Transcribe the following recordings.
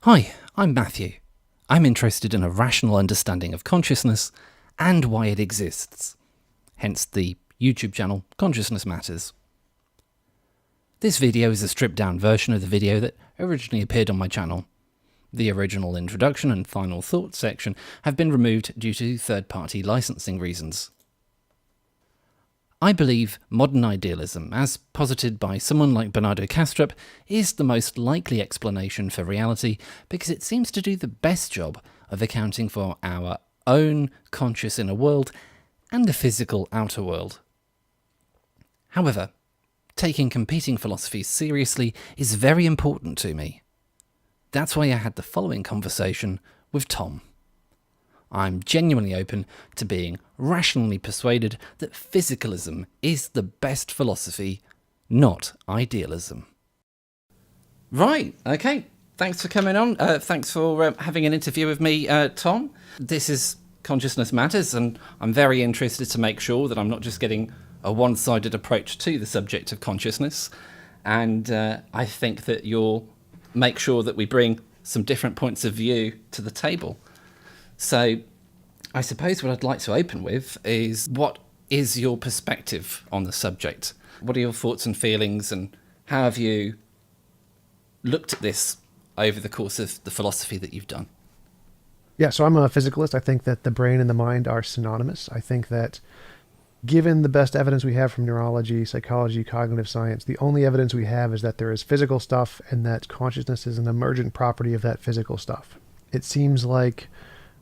Hi, I'm Matthew. I'm interested in a rational understanding of consciousness and why it exists. Hence the YouTube channel Consciousness Matters. This video is a stripped down version of the video that originally appeared on my channel. The original introduction and final thoughts section have been removed due to third-party licensing reasons. I believe modern idealism, as posited by someone like Bernardo Kastrup, is the most likely explanation for reality because it seems to do the best job of accounting for our own conscious inner world and a physical outer world. However, taking competing philosophies seriously is very important to me. That's why I had the following conversation with Tom. I'm genuinely open to being rationally persuaded that physicalism is the best philosophy, not idealism. Right, okay. Thanks for coming on. Thanks for having an interview with me, Tom. This is Consciousness Matters, and I'm very interested to make sure that I'm not just getting a one-sided approach to the subject of consciousness. And I think that you'll make sure that we bring some different points of view to the table. So I suppose what I'd like to open with is, what is your perspective on the subject? What are your thoughts and feelings, and how have you looked at this over the course of the philosophy that you've done? Yeah, so I'm a physicalist. I think that the brain and the mind are synonymous. I think that given the best evidence we have from neurology, psychology, cognitive science, the only evidence we have is that there is physical stuff and that consciousness is an emergent property of that physical stuff. It seems like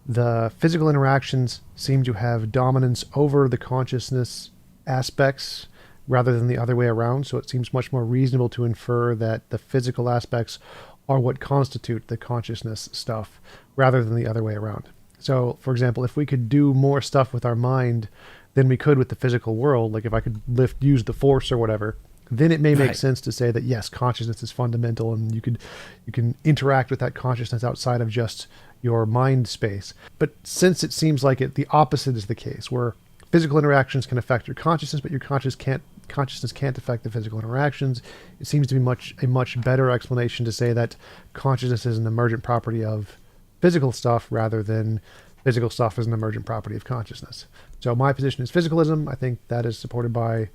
the physical interactions seem to have dominance over the consciousness aspects rather than the other way around. So it seems much more reasonable to infer that the physical aspects are what constitute the consciousness stuff rather than the other way around. So, for example, if we could do more stuff with our mind than we could with the physical world, like if I could use the force or whatever, then it may make sense to say that yes, consciousness is fundamental, and you can interact with that consciousness outside of just your mind space. But since it seems like the opposite is the case, where physical interactions can affect your consciousness, but your consciousness can't affect the physical interactions, it seems to be a much better explanation to say that consciousness is an emergent property of physical stuff rather than physical stuff is an emergent property of consciousness. So my position is physicalism. I think that is supported by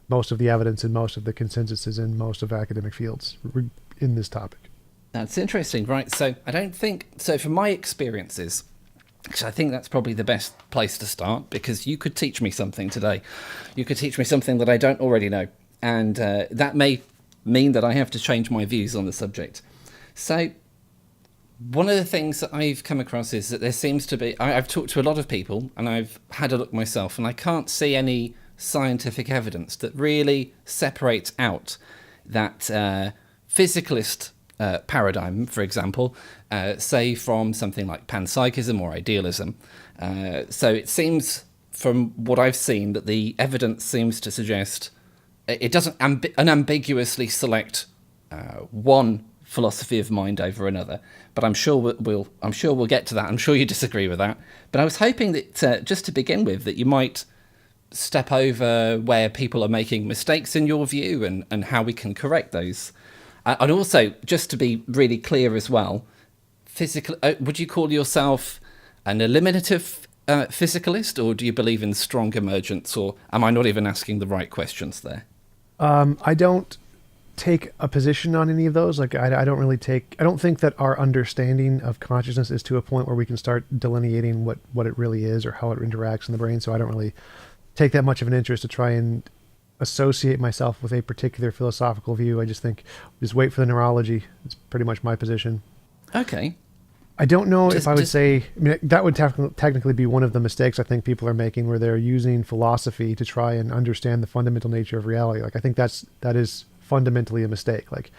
most of the evidence and most of the consensuses in most of academic fields in this topic. That's interesting, right? So I don't think, so from my experiences, I think that's probably the best place to start, because you could teach me something today. You could teach me something that I don't already know. And that may mean that I have to change my views on the subject. So one of the things that I've come across is that there seems to be, I've talked to a lot of people and I've had a look myself, and I can't see any scientific evidence that really separates out that physicalist paradigm, for example, say from something like panpsychism or idealism. So it seems, from what I've seen, that the evidence seems to suggest it doesn't unambiguously select one philosophy of mind over another. But I'm sure we'll get to that. I'm sure you disagree with that. But I was hoping that just to begin with, that you might step over where people are making mistakes in your view and how we can correct those. And also, just to be really clear as well, would you call yourself an eliminative physicalist, or do you believe in strong emergence, or am I not even asking the right questions there? I don't take a position on any of those. Like I don't think that our understanding of consciousness is to a point where we can start delineating what it really is or how it interacts in the brain. So I don't really take that much of an interest to try and associate myself with a particular philosophical view. I just think, just wait for the neurology. It's pretty much my position. Okay. I don't know if I would say, I mean, that would technically be one of the mistakes I think people are making, where they're using philosophy to try and understand the fundamental nature of reality. Like, I think that is fundamentally a mistake. Like,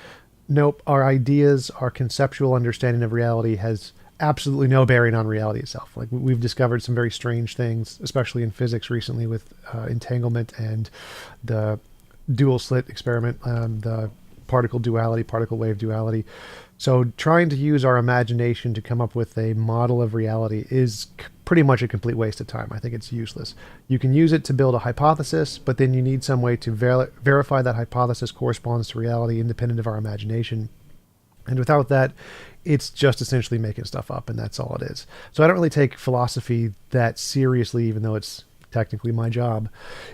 nope, our ideas, our conceptual understanding of reality has absolutely no bearing on reality itself. Like, we've discovered some very strange things, especially in physics recently, with entanglement and the dual slit experiment, the particle duality, particle wave duality. So trying to use our imagination to come up with a model of reality is pretty much a complete waste of time. I think it's useless. You can use it to build a hypothesis, but then you need some way to verify that hypothesis corresponds to reality independent of our imagination. And without that, it's just essentially making stuff up, and that's all it is. So I don't really take philosophy that seriously, even though it's technically my job.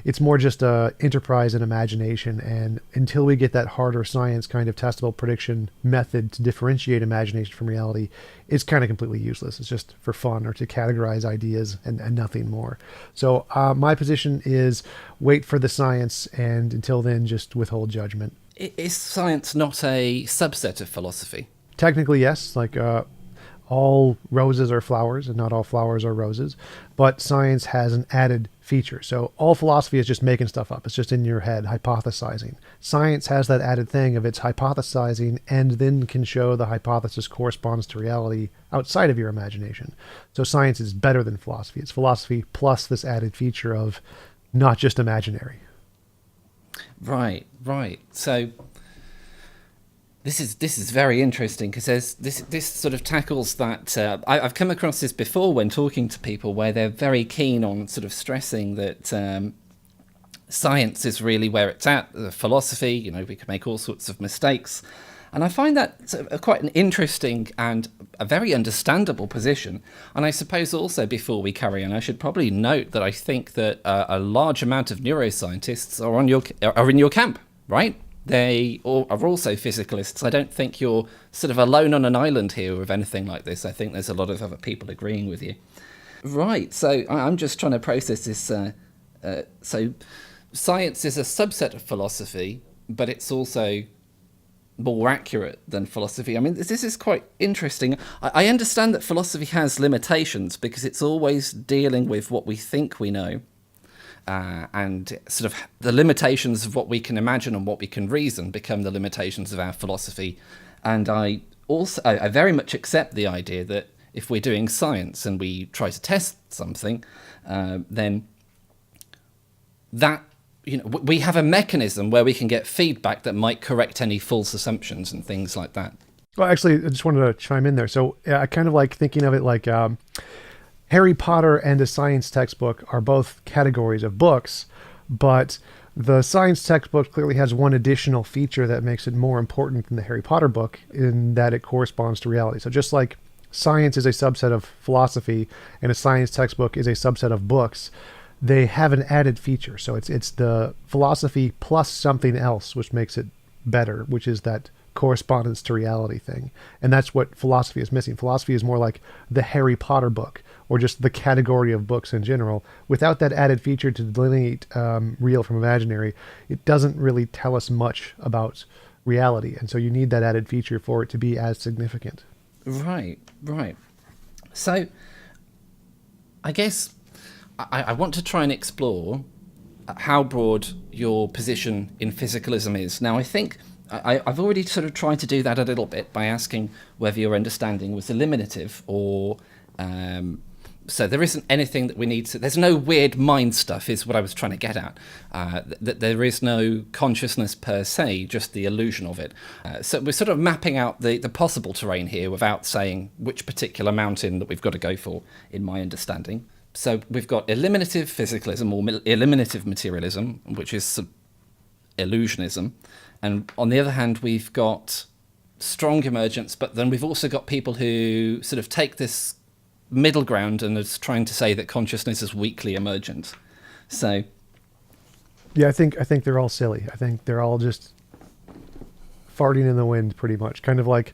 It's more just a enterprise and imagination, and until we get that harder science kind of testable prediction method to differentiate imagination from reality, it's kind of completely useless. It's just for fun or to categorize ideas and nothing more. So my position is wait for the science, and until then, just withhold judgment. Is science not a subset of philosophy? Technically, yes. Like all roses are flowers and not all flowers are roses, but science has an added feature. So all philosophy is just making stuff up. It's just in your head, hypothesizing. Science has that added thing of it's hypothesizing and then can show the hypothesis corresponds to reality outside of your imagination. So science is better than philosophy. It's philosophy plus this added feature of not just imaginary. Right. So this is very interesting because this sort of tackles that. I've come across this before when talking to people where they're very keen on sort of stressing that science is really where it's at. Philosophy, we can make all sorts of mistakes. And I find that sort of quite an interesting and a very understandable position. And I suppose also before we carry on, I should probably note that I think that a large amount of neuroscientists are in your camp, right? They are also physicalists. I don't think you're sort of alone on an island here with anything like this. I think there's a lot of other people agreeing with you. Right, so I'm just trying to process this. So science is a subset of philosophy, but it's also more accurate than philosophy. I mean, this is quite interesting. I understand that philosophy has limitations because it's always dealing with what we think we know. And sort of the limitations of what we can imagine and what we can reason become the limitations of our philosophy. And I very much accept the idea that if we're doing science and we try to test something, then that we have a mechanism where we can get feedback that might correct any false assumptions and things like that. Well, actually, I just wanted to chime in there. So I kind of like thinking of it like Harry Potter and a science textbook are both categories of books, but the science textbook clearly has one additional feature that makes it more important than the Harry Potter book in that it corresponds to reality. So just like science is a subset of philosophy and a science textbook is a subset of books, they have an added feature. So it's the philosophy plus something else, which makes it better, which is that correspondence to reality thing. And that's what philosophy is missing. Philosophy is more like the Harry Potter book or just the category of books in general. Without that added feature to delineate real from imaginary, it doesn't really tell us much about reality. And so you need that added feature for it to be as significant. Right. So I guess I want to try and explore how broad your position in physicalism is. Now, I think I've already sort of tried to do that a little bit by asking whether your understanding was eliminative or... so there isn't anything that we need to... There's no weird mind stuff is what I was trying to get at. That there is no consciousness per se, just the illusion of it. So we're sort of mapping out the possible terrain here without saying which particular mountain that we've got to go for, in my understanding. So we've got eliminative physicalism or eliminative materialism, which is illusionism. And on the other hand, we've got strong emergence, but then we've also got people who sort of take this middle ground and is trying to say that consciousness is weakly emergent. So, yeah, I think they're all silly. I think they're all just farting in the wind, pretty much. Kind of like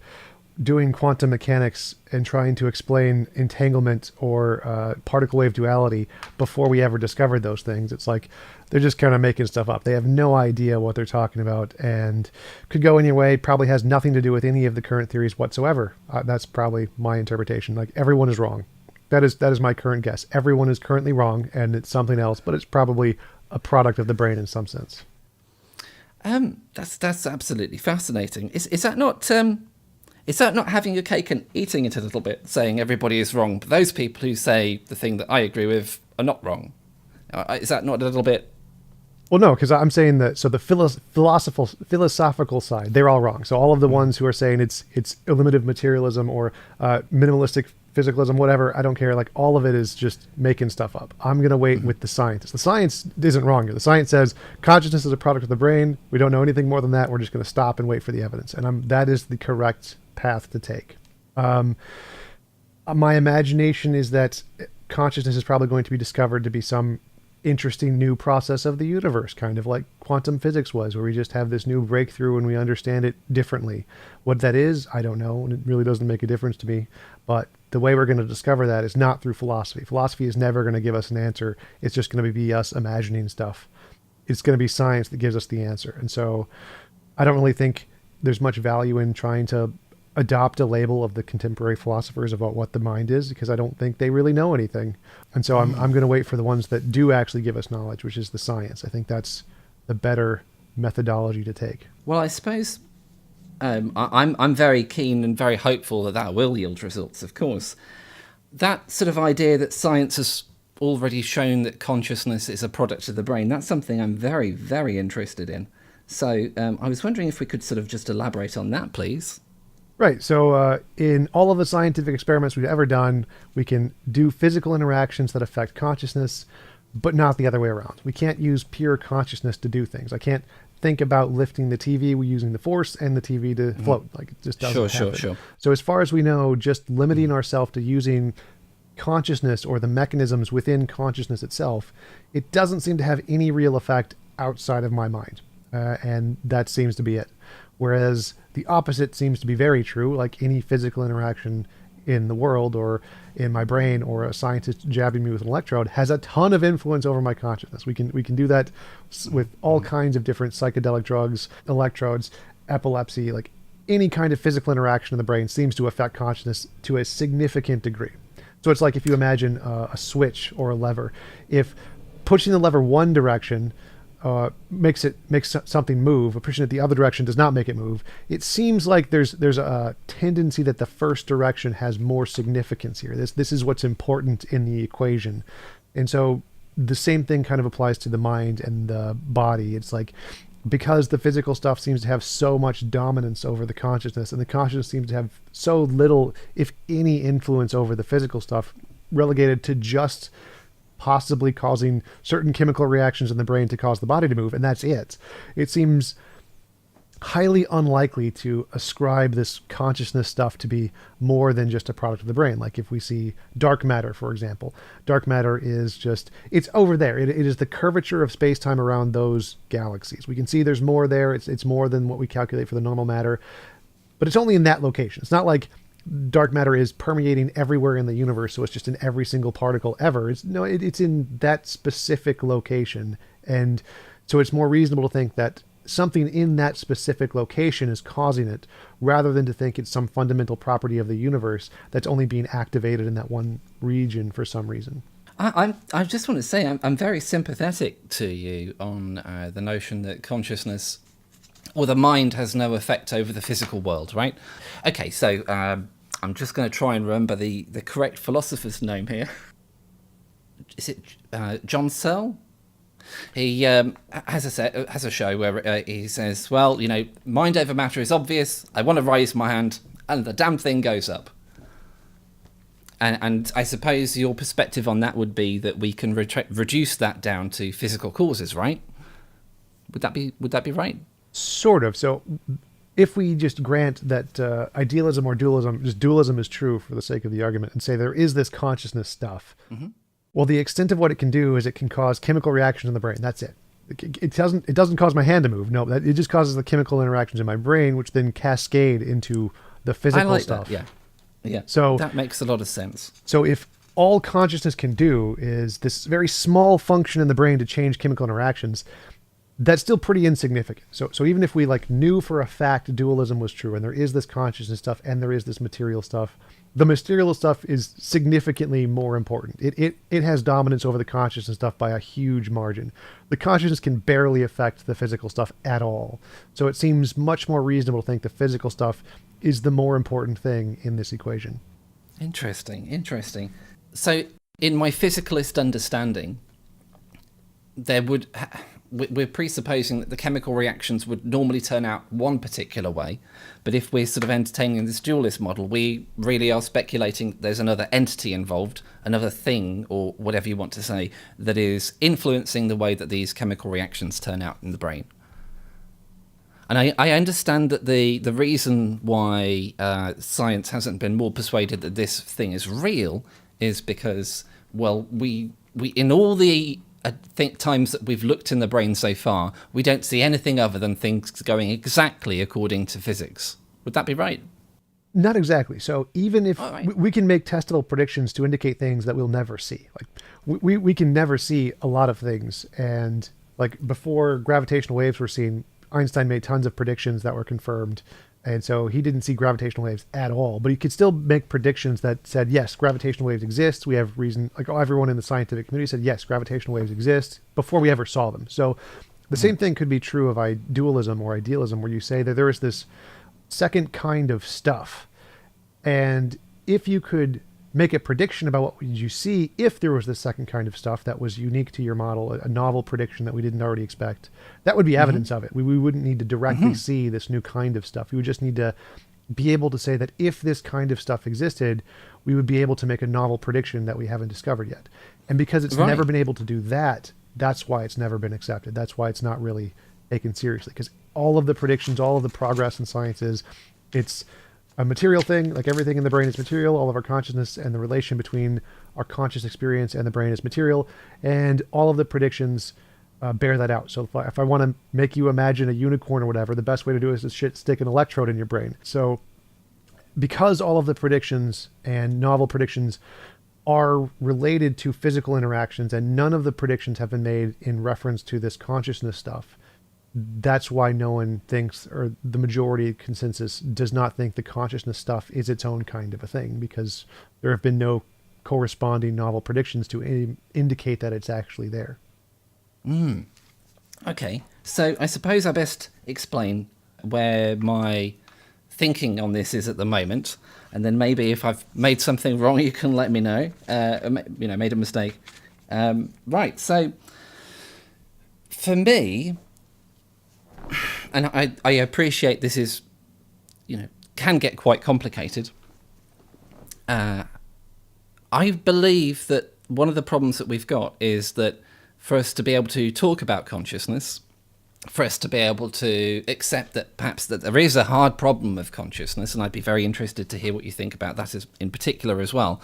doing quantum mechanics and trying to explain entanglement or particle wave duality before we ever discovered those things. It's like they're just kind of making stuff up. They have no idea what they're talking about and could go any way, probably has nothing to do with any of the current theories whatsoever. That's probably my interpretation. Like, everyone is wrong. That is my current guess. Everyone is currently wrong and it's something else, but it's probably a product of the brain in some sense. That's absolutely fascinating. Is that not... Is that not having your cake and eating it a little bit, saying everybody is wrong, but those people who say the thing that I agree with are not wrong? Is that not a little bit... Well, no, because I'm saying that, so the philosophical side, they're all wrong. So all of the ones who are saying it's eliminative materialism or minimalistic physicalism, whatever, I don't care. Like, all of it is just making stuff up. I'm going to wait with the science. The science isn't wrong here. The science says consciousness is a product of the brain. We don't know anything more than that. We're just going to stop and wait for the evidence. And that is the correct path to take. My imagination is that consciousness is probably going to be discovered to be some interesting new process of the universe, kind of like quantum physics was, where we just have this new breakthrough and we understand it differently. What that is, I don't know, and it really doesn't make a difference to me. But the way we're going to discover that is not through philosophy. Philosophy is never going to give us an answer. It's just going to be us imagining stuff. It's going to be science that gives us the answer. And so I don't really think there's much value in trying to adopt a label of the contemporary philosophers about what the mind is, because I don't think they really know anything. And so I'm going to wait for the ones that do actually give us knowledge, which is the science. I think that's the better methodology to take. Well, I suppose I'm very keen and very hopeful that will yield results, of course. That sort of idea that science has already shown that consciousness is a product of the brain, that's something I'm very, very interested in. So I was wondering if we could sort of just elaborate on that, please. Right. So in all of the scientific experiments we've ever done, we can do physical interactions that affect consciousness, but not the other way around. We can't use pure consciousness to do things. I can't think about lifting the TV using the force and the TV to float. Like, it just doesn't happen. Sure. So as far as we know, just limiting ourselves to using consciousness or the mechanisms within consciousness itself, it doesn't seem to have any real effect outside of my mind. And that seems to be it. Whereas the opposite seems to be very true, like any physical interaction in the world or in my brain or a scientist jabbing me with an electrode has a ton of influence over my consciousness. We can do that with all kinds of different psychedelic drugs, electrodes, epilepsy, like any kind of physical interaction in the brain seems to affect consciousness to a significant degree. So it's like if you imagine a switch or a lever. If pushing the lever one direction makes something move, but pushing it the other direction does not make it move. It seems like there's a tendency that the first direction has more significance here. This is what's important in the equation. And so the same thing kind of applies to the mind and the body. It's like, because the physical stuff seems to have so much dominance over the consciousness, and the consciousness seems to have so little, if any, influence over the physical stuff, relegated to just possibly causing certain chemical reactions in the brain to cause the body to move, and that's it. It seems highly unlikely to ascribe this consciousness stuff to be more than just a product of the brain. Like if we see dark matter, for example, dark matter is just, it's over there. It is the curvature of space-time around those galaxies. We can see there's more there. It's more than what we calculate for the normal matter, but it's only in that location. It's not like dark matter is permeating everywhere in the universe, so it's just in every single particle ever. It's in that specific location. And so it's more reasonable to think that something in that specific location is causing it, rather than to think it's some fundamental property of the universe that's only being activated in that one region for some reason. I just want to say I'm very sympathetic to you on the notion that consciousness or the mind has no effect over the physical world, right? Okay, so I'm just going to try and remember the correct philosopher's name here. Is it John Searle? He has a show where he says, well, mind over matter is obvious. I want to raise my hand, and the damn thing goes up. And I suppose your perspective on that would be that we can reduce that down to physical causes, right? Would that be right? Sort of. So if we just grant that idealism or dualism, just dualism is true for the sake of the argument, and say there is this consciousness stuff, well, the extent of what it can do is it can cause chemical reactions in the brain. That's it. It doesn't cause my hand to move. No, it just causes the chemical interactions in my brain, which then cascade into the physical stuff. That, yeah. So that makes a lot of sense. So if all consciousness can do is this very small function in the brain to change chemical interactions, that's still pretty insignificant. So even if we knew for a fact dualism was true, and there is this consciousness stuff and there is this material stuff, the material stuff is significantly more important. It has dominance over the consciousness stuff by a huge margin. The consciousness can barely affect the physical stuff at all. So it seems much more reasonable to think the physical stuff is the more important thing in this equation. Interesting. So in my physicalist understanding, we're presupposing that the chemical reactions would normally turn out one particular way, but if we're sort of entertaining this dualist model, we really are speculating there's another entity involved, another thing, or whatever you want to say, that is influencing the way that these chemical reactions turn out in the brain. And I understand that the reason why science hasn't been more persuaded that this thing is real is because, well, we in all the times that we've looked in the brain so far, we don't see anything other than things going exactly according to physics. Would that be right? Not exactly. So even if Right. we can make testable predictions to indicate things that we'll never see, like we can never see a lot of things. And like before gravitational waves were seen, Einstein made tons of predictions that were confirmed. And so he didn't see gravitational waves at all, but he could still make predictions that said, yes, gravitational waves exist. We have reason, like everyone in the scientific community said, yes, gravitational waves exist before we ever saw them. So the same thing could be true of dualism or idealism, where you say that there is this second kind of stuff. And if you could make a prediction about what would you see if there was this second kind of stuff that was unique to your model, a novel prediction that we didn't already expect, that would be evidence of it. We wouldn't need to directly see this new kind of stuff. We would just need to be able to say that if this kind of stuff existed, we would be able to make a novel prediction that we haven't discovered yet. And because it's never been able to do that, that's why it's never been accepted. That's why it's not really taken seriously, because all of the predictions, all of the progress in science it's a material thing. Like everything in the brain is material. All of our consciousness and the relation between our conscious experience and the brain is material. And all of the predictions bear that out. So if I want to make you imagine a unicorn or whatever, the best way to do it is to stick an electrode in your brain. So because all of the predictions and novel predictions are related to physical interactions, and none of the predictions have been made in reference to this consciousness stuff, that's why no one thinks, or the majority consensus does not think the consciousness stuff is its own kind of a thing, because there have been no corresponding novel predictions to indicate that it's actually there. Okay, so I suppose I best explain where my thinking on this is at the moment, and then maybe if I've made something wrong, you can let me know. Made a mistake. Right. So for me, and I appreciate this is, can get quite complicated. I believe that one of the problems that we've got is that for us to be able to talk about consciousness, for us to be able to accept that perhaps that there is a hard problem of consciousness, and I'd be very interested to hear what you think about that in particular as well.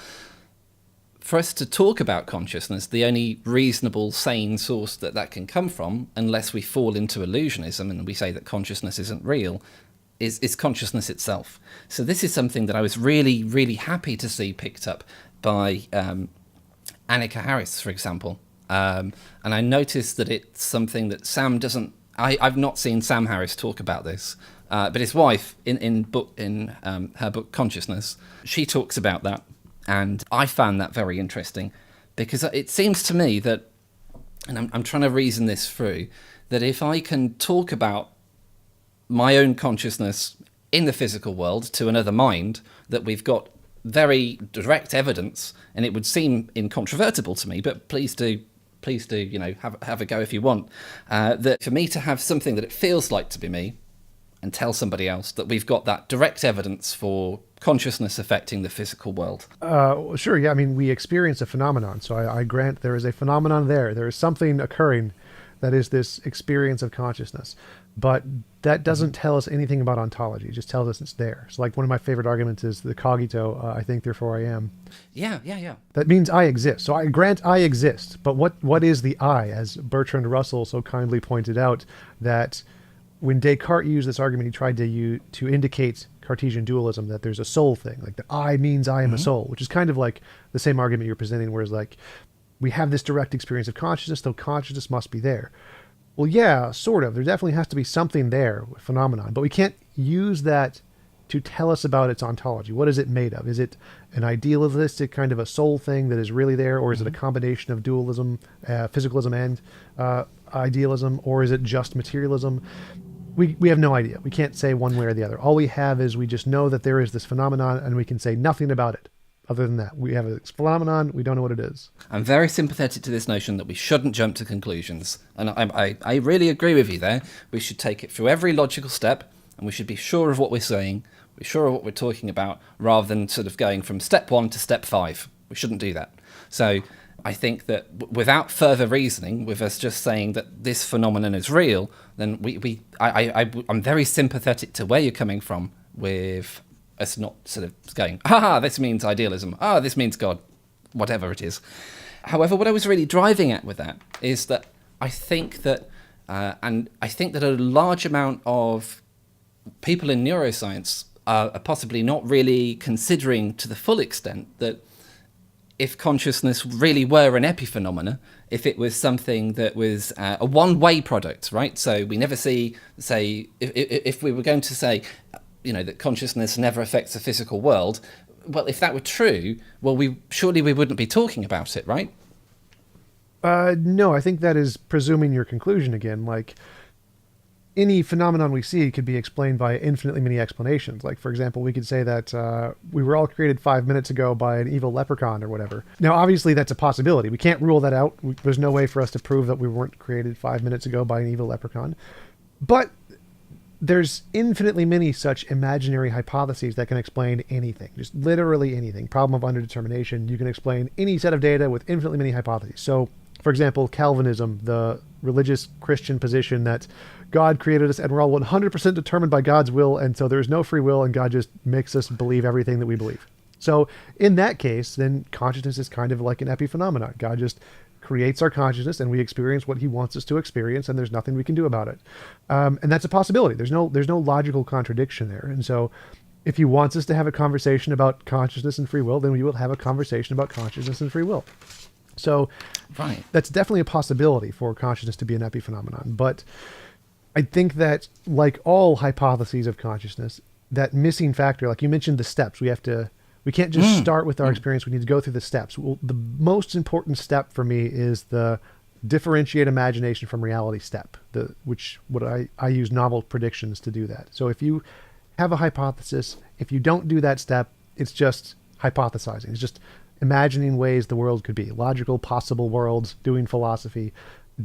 For us to talk about consciousness, the only reasonable, sane source that can come from, unless we fall into illusionism and we say that consciousness isn't real, is consciousness itself. So this is something that I was really, really happy to see picked up by Annika Harris, for example. And I noticed that it's something that Sam doesn't... I've not seen Sam Harris talk about this, but his wife, in her book Consciousness, she talks about that. And I found that very interesting, because it seems to me that, and I'm trying to reason this through, that if I can talk about my own consciousness in the physical world to another mind, that we've got very direct evidence, and it would seem incontrovertible to me, but please do, have a go if you want, that for me to have something that it feels like to be me, and tell somebody else that we've got that direct evidence for consciousness affecting the physical world. Sure, yeah. I mean, we experience a phenomenon, so I grant there is a phenomenon there. There is something occurring that is this experience of consciousness. But that doesn't tell us anything about ontology. It just tells us it's there. So like one of my favorite arguments is the cogito, I think, therefore I am. Yeah. That means I exist. So I grant I exist. But what is the I? As Bertrand Russell so kindly pointed out, that when Descartes used this argument, he tried to indicate Cartesian dualism, that there's a soul thing. Like the I means I am a soul, which is kind of like the same argument you're presenting, whereas like we have this direct experience of consciousness, though consciousness must be there. Well, yeah, sort of. There definitely has to be something there, a phenomenon, but we can't use that to tell us about its ontology. What is it made of? Is it an idealistic kind of a soul thing that is really there, or is it a combination of dualism, physicalism, and idealism, or is it just materialism? We have no idea. We can't say one way or the other. All we have is we just know that there is this phenomenon, and we can say nothing about it. Other than that, we have a phenomenon, we don't know what it is. I'm very sympathetic to this notion that we shouldn't jump to conclusions. And I really agree with you there. We should take it through every logical step, and we should be sure of what we're saying, be sure of what we're talking about, rather than sort of going from step 1 to step 5. We shouldn't do that. So I think that without further reasoning, with us just saying that this phenomenon is real, then I'm very sympathetic to where you're coming from with us not sort of going, this means idealism, this means God, whatever it is. However, what I was really driving at with that is that I think that, and I think that a large amount of people in neuroscience are possibly not really considering to the full extent that if consciousness really were an epiphenomena, if it was something that was a one-way product, right? So we never say, if we were going to say, that consciousness never affects the physical world, well, if that were true, well, surely we wouldn't be talking about it, right? No, I think that is presuming your conclusion again. Like, any phenomenon we see could be explained by infinitely many explanations. Like, for example, we could say that we were all created 5 minutes ago by an evil leprechaun or whatever. Now, obviously, that's a possibility. We can't rule that out. There's no way for us to prove that we weren't created 5 minutes ago by an evil leprechaun. But there's infinitely many such imaginary hypotheses that can explain anything, just literally anything. Problem of underdetermination, you can explain any set of data with infinitely many hypotheses. So, for example, Calvinism, the religious Christian position that God created us and we're all 100% determined by God's will, and so there's no free will and God just makes us believe everything that we believe. So in that case, then consciousness is kind of like an epiphenomenon. God just creates our consciousness and we experience what he wants us to experience, and there's nothing we can do about it. And that's a possibility. There's no logical contradiction there. And so if he wants us to have a conversation about consciousness and free will, then we will have a conversation about consciousness and free will. So right. That's definitely a possibility for consciousness to be an epiphenomenon. But I think that, like all hypotheses of consciousness, that missing factor, like you mentioned the steps, we can't just start with our experience. We need to go through the steps. Well, the most important step for me is the differentiate imagination from reality step, I use novel predictions to do that. So if you have a hypothesis, if you don't do that step, it's just hypothesizing. It's just imagining ways the world could be. Logical, possible worlds, doing philosophy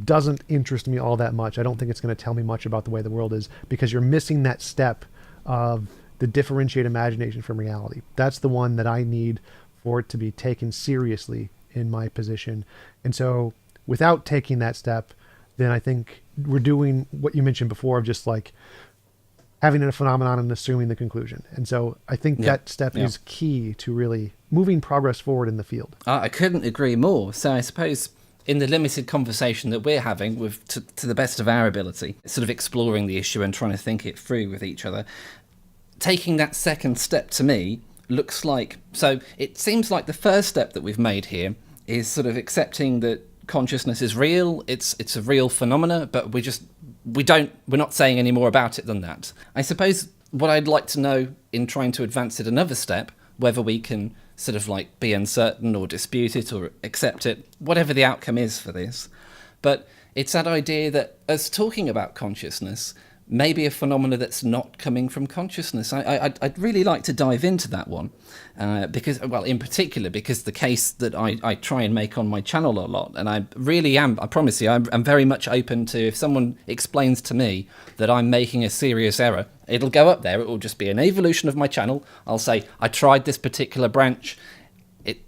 doesn't interest me all that much. I don't think it's going to tell me much about the way the world is, because you're missing that step of the differentiate imagination from reality. That's the one that I need for it to be taken seriously in my position. And so without taking that step, then I think we're doing what you mentioned before of just like having a phenomenon and assuming the conclusion. And so I think that step is key to really moving progress forward in the field. I couldn't agree more. So I suppose in the limited conversation that we're having, with to the best of our ability, sort of exploring the issue and trying to think it through with each other, taking that second step to me looks like, so it seems like the first step that we've made here is sort of accepting that consciousness is real, it's a real phenomena, but we're not saying any more about it than that. I suppose what I'd like to know in trying to advance it another step, whether we can sort of like be uncertain or dispute it or accept it, whatever the outcome is for this, but it's that idea that us talking about consciousness may be a phenomena that's not coming from consciousness. I'd really like to dive into that one, because, well, in particular, because the case that I try and make on my channel a lot, and I really am, I promise you, I'm very much open to, if someone explains to me that I'm making a serious error, it'll go up there, it will just be an evolution of my channel. I'll say, I tried this particular branch, it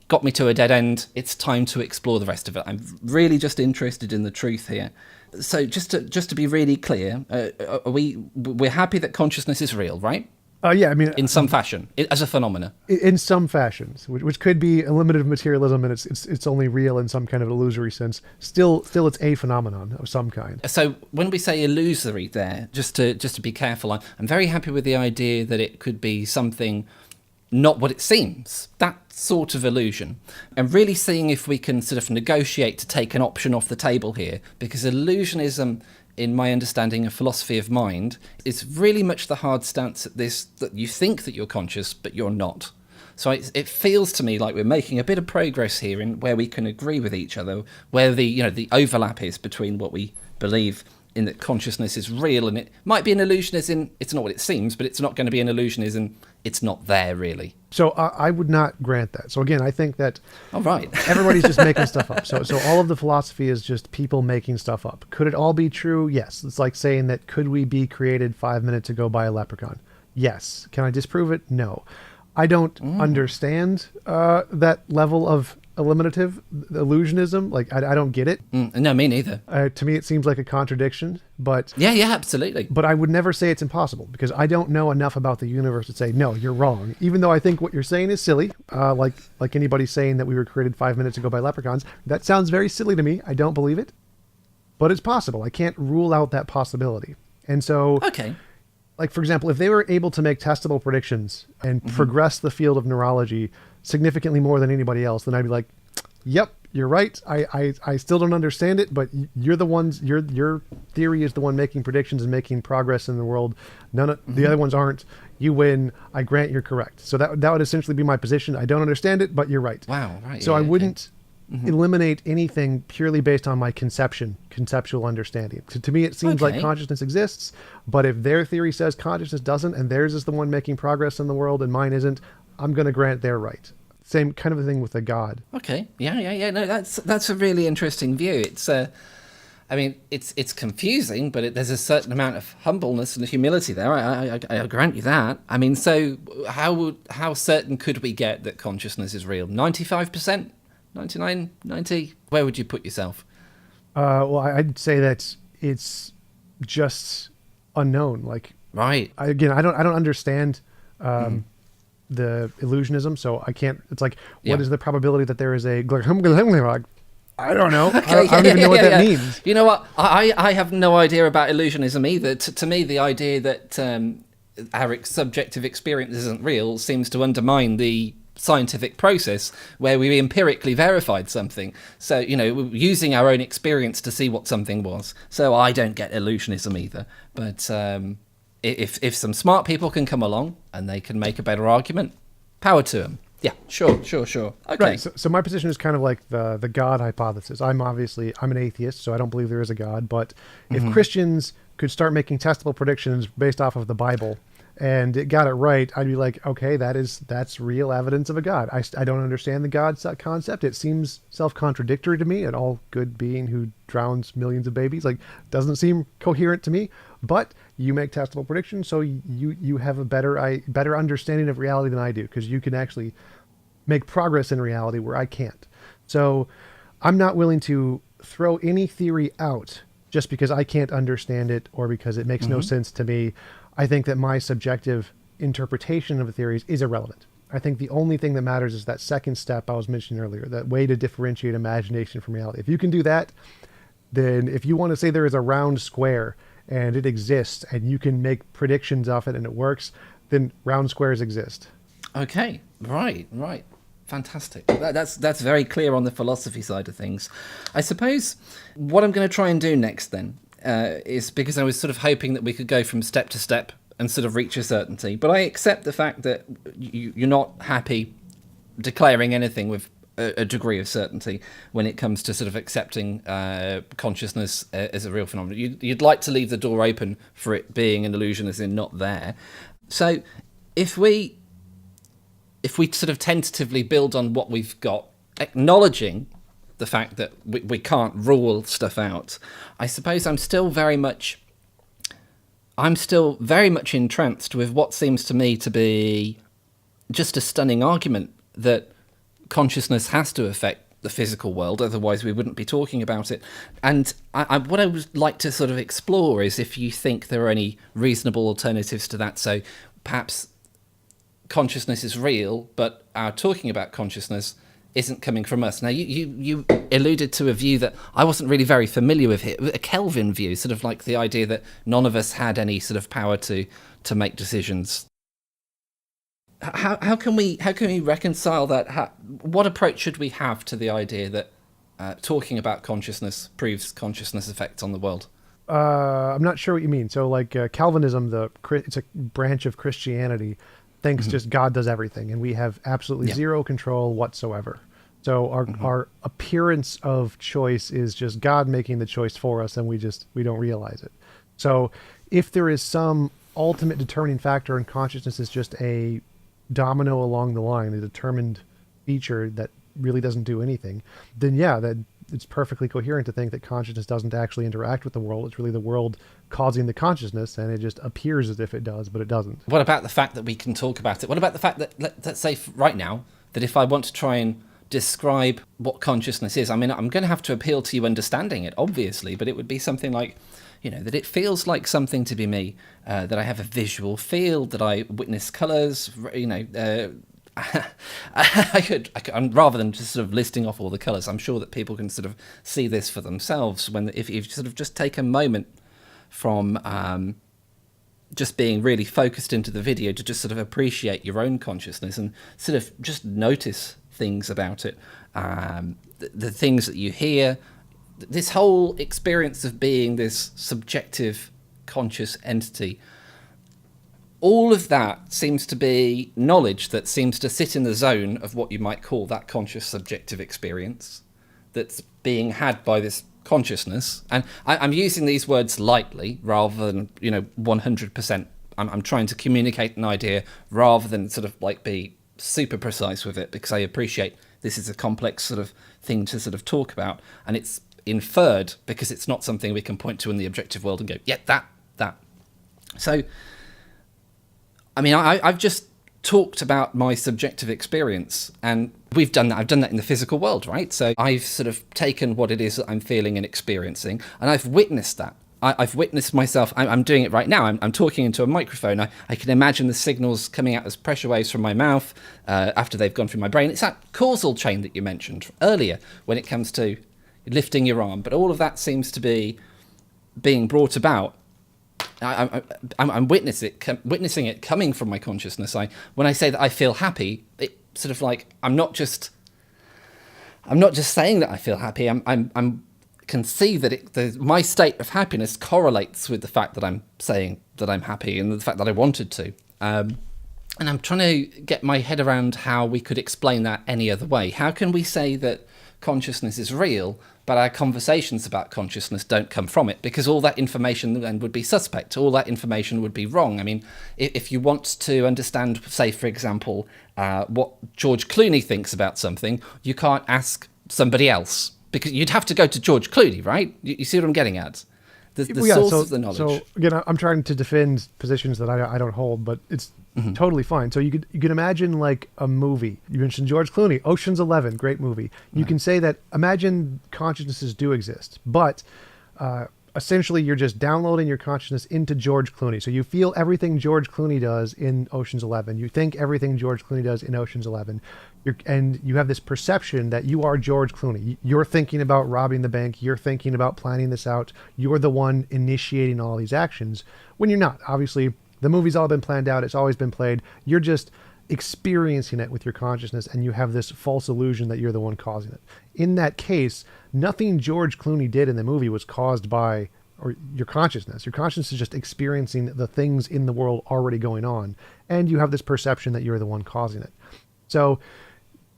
got me to a dead end, it's time to explore the rest of it. I'm really just interested in the truth here. So just to be really clear, we're happy that consciousness is real, right? Yeah, I mean, in some fashion, as a phenomena. In some fashions, which could be a limited materialism, and it's only real in some kind of illusory sense. Still, it's a phenomenon of some kind. So when we say illusory, there, just to be careful, I'm very happy with the idea that it could be something not what it seems. That sort of illusion. And really seeing if we can sort of negotiate to take an option off the table here, because illusionism, in my understanding of philosophy of mind, is really much the hard stance at this, that you think that you're conscious, but you're not. So it feels to me like we're making a bit of progress here in where we can agree with each other, where the overlap is between what we believe in that consciousness is real, and it might be an illusion as in it's not what it seems, but it's not going to be an illusion as in it's not there really. So I would not grant that. So again, I think that right. Everybody's just making stuff up. So all of the philosophy is just people making stuff up. Could it all be true? Yes. It's like saying that could we be created 5 minutes ago by a leprechaun? Yes. Can I disprove it? No. I don't understand that level of eliminative illusionism. Like, I don't get it. No, me neither. To me, it seems like a contradiction, but Yeah, absolutely. but I would never say it's impossible because I don't know enough about the universe to say, no, you're wrong. Even though I think what you're saying is silly, like anybody saying that we were created 5 minutes ago by leprechauns. That sounds very silly to me. I don't believe it, but it's possible. I can't rule out that possibility. And so, Okay. like, for example, if they were able to make testable predictions and progress the field of neurology significantly more than anybody else, then I'd be like, yep, you're right. I still don't understand it, but you're the ones, your theory is the one making predictions and making progress in the world. None of the other ones aren't. You win. I grant you're correct. So that would essentially be my position. I don't understand it, but you're right. Wow. Right. So I wouldn't eliminate anything purely based on my conceptual understanding. So to me, it seems like consciousness exists, but if their theory says consciousness doesn't, and theirs is the one making progress in the world and mine isn't, I'm going to grant they're right. Same kind of a thing with a God. Okay. Yeah. No, that's a really interesting view. It's I mean, it's confusing, but there's a certain amount of humbleness and humility there. I grant you that. I mean, so how certain could we get that consciousness is real? 95%? 99? 90? Where would you put yourself? Well, I'd say that it's just unknown. Like, Right. I don't understand the illusionism, so I can't. It's like, what is the probability that there is a? I don't know. I don't even know what that means. You know what? I have no idea about illusionism either. To me, the idea that our subjective experience isn't real seems to undermine the scientific process where we empirically verified something. So, using our own experience to see what something was. So I don't get illusionism either. But if some smart people can come along and they can make a better argument, power to them. Yeah, sure. Okay. Right. So my position is kind of like the God hypothesis. I'm an atheist, so I don't believe there is a God. But if Christians could start making testable predictions based off of the Bible, and it got it right, I'd be like, okay, that's real evidence of a God. I don't understand the God concept. It seems self-contradictory to me. An all good being who drowns millions of babies, like, doesn't seem coherent to me. But you make testable predictions, so you have a better understanding of reality than I do, because you can actually make progress in reality where I can't. So I'm not willing to throw any theory out just because I can't understand it or because it makes no sense to me. I think that my subjective interpretation of the theories is irrelevant. I think the only thing that matters is that second step I was mentioning earlier, that way to differentiate imagination from reality. If you can do that, then if you want to say there is a round square and it exists and you can make predictions of it and it works, then round squares exist. Okay, right. Fantastic. That's very clear on the philosophy side of things. I suppose what I'm going to try and do next then is, because I was sort of hoping that we could go from step to step and sort of reach a certainty, but I accept the fact that you're not happy declaring anything with a degree of certainty when it comes to sort of accepting consciousness as a real phenomenon. You'd like to leave the door open for it being an illusion as in not there. So if we sort of tentatively build on what we've got, acknowledging the fact that we can't rule stuff out, I suppose I'm still very much entranced with what seems to me to be just a stunning argument that consciousness has to affect the physical world, otherwise we wouldn't be talking about it. And what I would like to sort of explore is if you think there are any reasonable alternatives to that. So perhaps consciousness is real, but our talking about consciousness isn't coming from us. Now, you alluded to a view that I wasn't really very familiar with here, a Kelvin view, sort of like the idea that none of us had any sort of power to make decisions. How can we reconcile that? What approach should we have to the idea that talking about consciousness proves consciousness effects on the world? I'm not sure what you mean. So, like Calvinism, it's a branch of Christianity, thinks just God does everything, and we have absolutely zero control whatsoever. So our appearance of choice is just God making the choice for us, and we don't realize it. So if there is some ultimate determining factor and consciousness is just a domino along the line, a determined feature that really doesn't do anything, then that it's perfectly coherent to think that consciousness doesn't actually interact with the world. It's really the world causing the consciousness, and it just appears as if it does, but it doesn't. What about the fact that we can talk about it? What about the fact that, let's say right now, that if I want to try and describe what consciousness is, I mean, I'm going to have to appeal to you understanding it, obviously, but it would be something like, that it feels like something to be me, that I have a visual field, that I witness colours, rather than just sort of listing off all the colours, I'm sure that people can sort of see this for themselves if you sort of just take a moment from just being really focused into the video to just sort of appreciate your own consciousness and sort of just notice things about it, the things that you hear, this whole experience of being this subjective conscious entity. All of that seems to be knowledge that seems to sit in the zone of what you might call that conscious subjective experience that's being had by this consciousness. And I'm using these words lightly rather than 100%. I'm trying to communicate an idea rather than sort of like be super precise with it, because I appreciate this is a complex sort of thing to sort of talk about, and it's inferred because it's not something we can point to in the objective world and go, yeah, that. So, I mean, I've just talked about my subjective experience, and we've done that. I've done that in the physical world, right? So I've sort of taken what it is that I'm feeling and experiencing, and I've witnessed that. I've witnessed myself. I'm doing it right now. I'm talking into a microphone. I can imagine the signals coming out as pressure waves from my mouth after they've gone through my brain. It's that causal chain that you mentioned earlier when it comes to lifting your arm. But all of that seems to be being brought about. I'm witnessing it coming from my consciousness. When I say that I feel happy, it sort of like I'm not just saying that I feel happy. I'm can see that my state of happiness correlates with the fact that I'm saying that I'm happy and the fact that I wanted to. And I'm trying to get my head around how we could explain that any other way. How can we say that consciousness is real, but our conversations about consciousness don't come from it? Because all that information then would be suspect. All that information would be wrong. I mean, if you want to understand, say, for example, what George Clooney thinks about something, you can't ask somebody else, because you'd have to go to George Clooney, right? You see what I'm getting at? The source of the knowledge. So again, I'm trying to defend positions that I don't hold, but it's totally fine. So you could imagine like a movie. You mentioned George Clooney, Ocean's 11, great movie. You can say that, imagine consciousnesses do exist, but essentially you're just downloading your consciousness into George Clooney. So you feel everything George Clooney does in Ocean's 11. You think everything George Clooney does in Ocean's 11. And you have this perception that you are George Clooney. You're thinking about robbing the bank. You're thinking about planning this out. You're the one initiating all these actions when you're not. Obviously, the movie's all been planned out. It's always been played. You're just experiencing it with your consciousness, and you have this false illusion that you're the one causing it. In that case, nothing George Clooney did in the movie was caused by your consciousness. Your consciousness is just experiencing the things in the world already going on, and you have this perception that you're the one causing it. So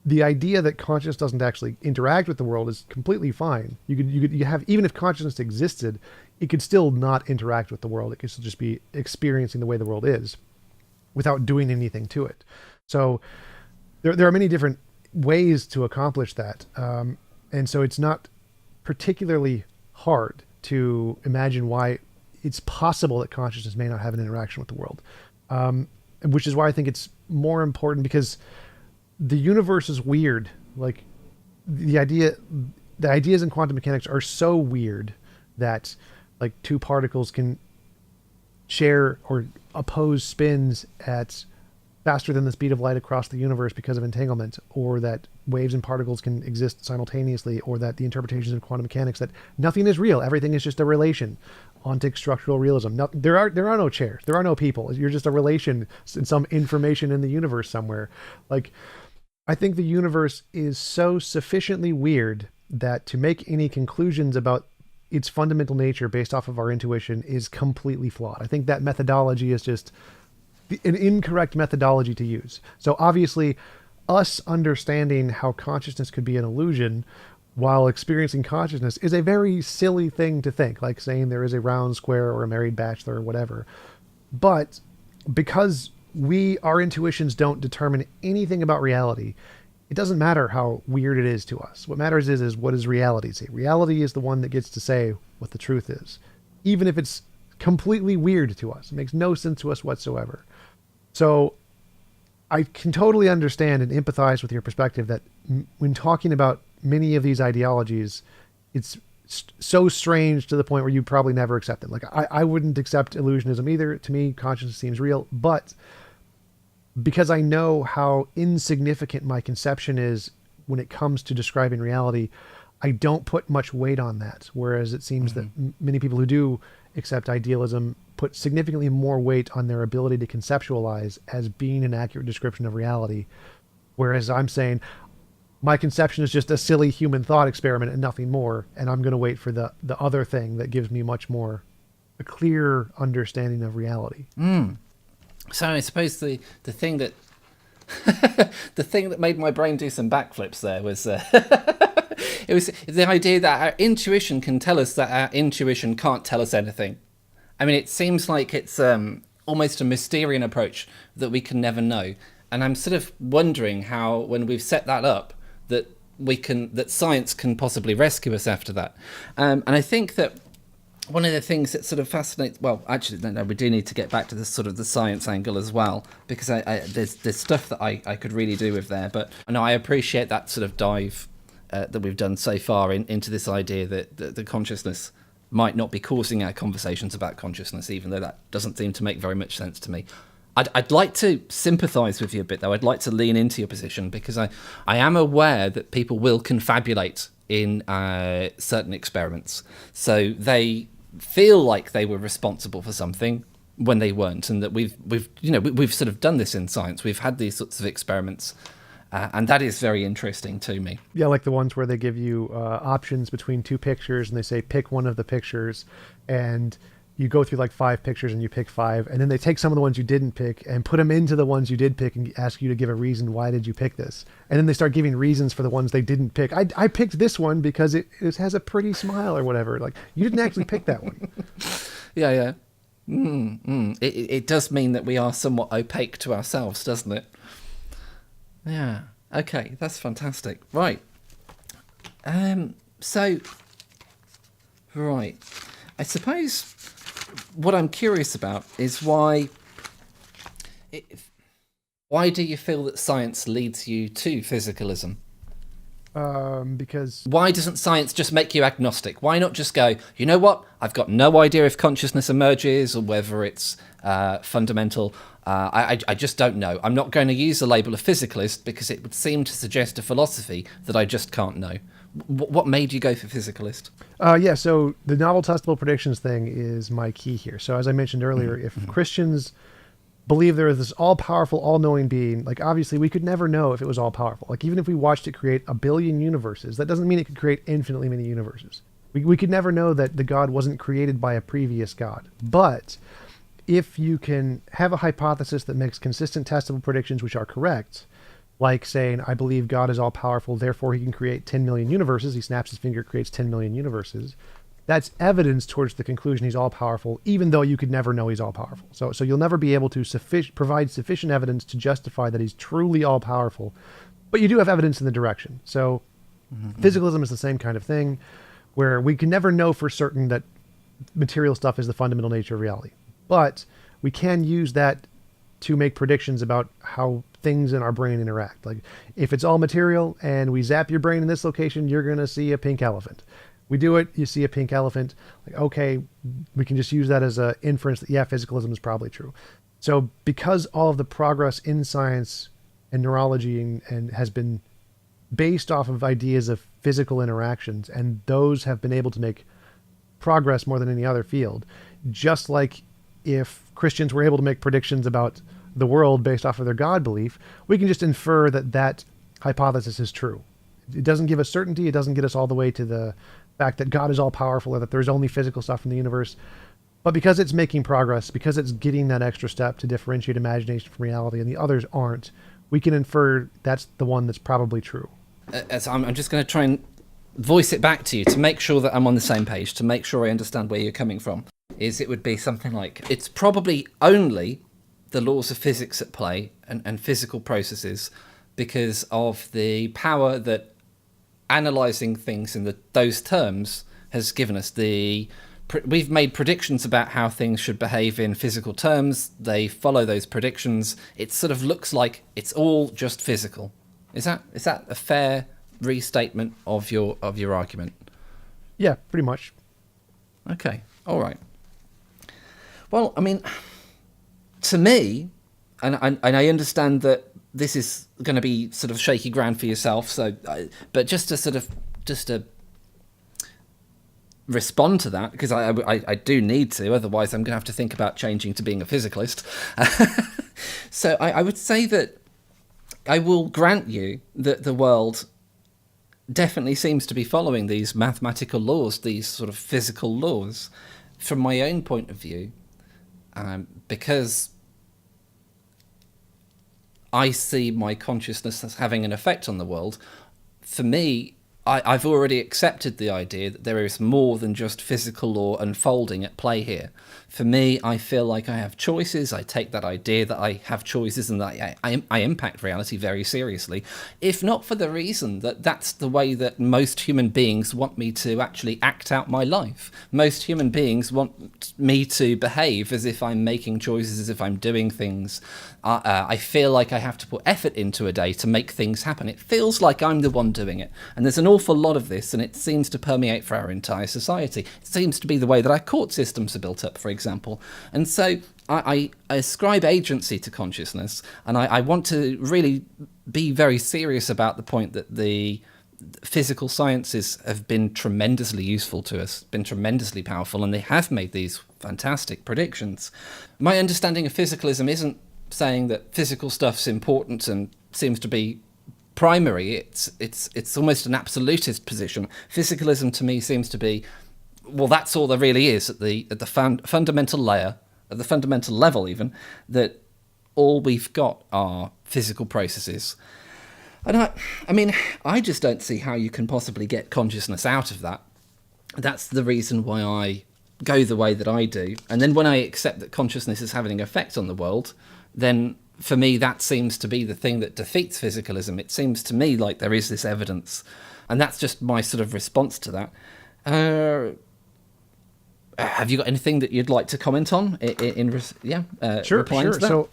the idea that consciousness doesn't actually interact with the world is completely fine. You have, even if consciousness existed, it could still not interact with the world. It could still just be experiencing the way the world is without doing anything to it. So there are many different ways to accomplish that. And so it's not particularly hard to imagine why it's possible that consciousness may not have an interaction with the world. Which is why I think it's more important, because the universe is weird. Like the ideas in quantum mechanics are so weird that like two particles can share or oppose spins at faster than the speed of light across the universe because of entanglement, or that waves and particles can exist simultaneously, or that the interpretations of quantum mechanics that nothing is real, everything is just a relation. Ontic structural realism. No, there are no chairs, there are no people. You're just a relation in some information in the universe somewhere. Like, I think the universe is so sufficiently weird that to make any conclusions about its fundamental nature based off of our intuition is completely flawed. I think that methodology is just an incorrect methodology to use. So obviously, us understanding how consciousness could be an illusion while experiencing consciousness is a very silly thing to think, like saying there is a round square or a married bachelor or whatever. But because our intuitions don't determine anything about reality, it doesn't matter how weird it is to us. What matters is what does reality say? Reality is the one that gets to say what the truth is, even if it's completely weird to us. It makes no sense to us whatsoever. So I can totally understand and empathize with your perspective that when talking about many of these ideologies, it's so strange to the point where you probably never accept it. Like I wouldn't accept illusionism either. To me, consciousness seems real, but because I know how insignificant my conception is when it comes to describing reality, I don't put much weight on that. Whereas it seems that many people who do accept idealism put significantly more weight on their ability to conceptualize as being an accurate description of reality. Whereas I'm saying my conception is just a silly human thought experiment and nothing more. And I'm going to wait for the other thing that gives me much more a clear understanding of reality. So I suppose the thing that the thing that made my brain do some backflips there was it was the idea that our intuition can tell us that our intuition can't tell us anything. I mean, it seems like it's almost a Mysterian approach that we can never know. And I'm sort of wondering how, when we've set that up, that science can possibly rescue us after that. And I think that one of the things that sort of fascinates, well, actually, no, we do need to get back to this sort of the science angle as well, because there's stuff that I could really do with there. But no, I appreciate that sort of dive that we've done so far into this idea that the consciousness might not be causing our conversations about consciousness, even though that doesn't seem to make very much sense to me. I'd like to sympathise with you a bit, though. I'd like to lean into your position, because I am aware that people will confabulate in certain experiments. So they feel like they were responsible for something when they weren't, and that we've sort of done this in science. We've had these sorts of experiments, and that is very interesting to me. Yeah, like the ones where they give you options between two pictures, and they say pick one of the pictures, and you go through like 5 pictures and you pick 5, and then they take some of the ones you didn't pick and put them into the ones you did pick and ask you to give a reason, why did you pick this? And then they start giving reasons for the ones they didn't pick. I picked this one because it has a pretty smile or whatever. Like, you didn't actually pick that one. Yeah. It does mean that we are somewhat opaque to ourselves, doesn't it? Yeah. Okay, that's fantastic. Right. So, right. I suppose what I'm curious about is why do you feel that science leads you to physicalism? Because... Why doesn't science just make you agnostic? Why not just go, you know what? I've got no idea if consciousness emerges or whether it's fundamental. I just don't know. I'm not going to use the label of physicalist because it would seem to suggest a philosophy that I just can't know. What made you go for physicalist? So the novel testable predictions thing is my key here. So as I mentioned earlier, if Christians believe there is this all-powerful, all-knowing being, like, obviously we could never know if it was all-powerful. Like, even if we watched it create 1 billion universes, that doesn't mean it could create infinitely many universes. We could never know that the God wasn't created by a previous God. But if you can have a hypothesis that makes consistent testable predictions which are correct, like saying, I believe God is all-powerful, therefore he can create 10 million universes, he snaps his finger, creates 10 million universes, that's evidence towards the conclusion he's all-powerful, even though you could never know he's all-powerful. So you'll never be able to provide sufficient evidence to justify that he's truly all-powerful, but you do have evidence in the direction. So physicalism is the same kind of thing, where we can never know for certain that material stuff is the fundamental nature of reality. But we can use that to make predictions about how things in our brain interact. Like, if it's all material and we zap your brain in this location, you're going to see a pink elephant. We do it, you see a pink elephant. Like, okay, we can just use that as an inference that, yeah, physicalism is probably true. So because all of the progress in science and neurology and has been based off of ideas of physical interactions, and those have been able to make progress more than any other field, just like if Christians were able to make predictions about the world based off of their God belief, we can just infer that that hypothesis is true. It doesn't give us certainty. It doesn't get us all the way to the fact that God is all powerful or that there's only physical stuff in the universe. But because it's making progress, because it's getting that extra step to differentiate imagination from reality and the others aren't, we can infer that's the one that's probably true. So I'm just going to try and voice it back to you to make sure that I'm on the same page, to make sure I understand where you're coming from. It would be something like, it's probably only the laws of physics at play and physical processes because of the power that analysing things in those terms has given us, the we've made predictions about how things should behave in physical terms. They follow those predictions. It sort of looks like it's all just physical. Is that a fair restatement of your argument? Yeah, pretty much. Okay, all right. Well, I mean, to me, and I understand that this is going to be sort of shaky ground for yourself. So, but just to respond to that, because I do need to, otherwise I'm going to have to think about changing to being a physicalist. So I would say that I will grant you that the world definitely seems to be following these mathematical laws, these sort of physical laws, from my own point of view, because I see my consciousness as having an effect on the world. For me, I've already accepted the idea that there is more than just physical law unfolding at play here. For me, I feel like I have choices. I take that idea that I have choices and that I impact reality very seriously, if not for the reason that that's the way that most human beings want me to actually act out my life. Most human beings want me to behave as if I'm making choices, as if I'm doing things. I feel like I have to put effort into a day to make things happen. It feels like I'm the one doing it. And there's an awful lot of this, and it seems to permeate for our entire society. It seems to be the way that our court systems are built up, for example. And so I ascribe agency to consciousness, and I want to really be very serious about the point that the physical sciences have been tremendously useful to us, been tremendously powerful, and they have made these fantastic predictions. My understanding of physicalism isn't saying that physical stuff's important and seems to be primary. It's almost an absolutist position. Physicalism to me seems to be, well, that's all there really is at the fundamental layer, at the fundamental level even, that all we've got are physical processes. And I mean, I just don't see how you can possibly get consciousness out of that. That's the reason why I go the way that I do. And then when I accept that consciousness is having an effect on the world, then for me that seems to be the thing that defeats physicalism. It seems to me like there is this evidence, and that's just my sort of response to that. Have you got anything that you'd like to comment on? Sure. To that? So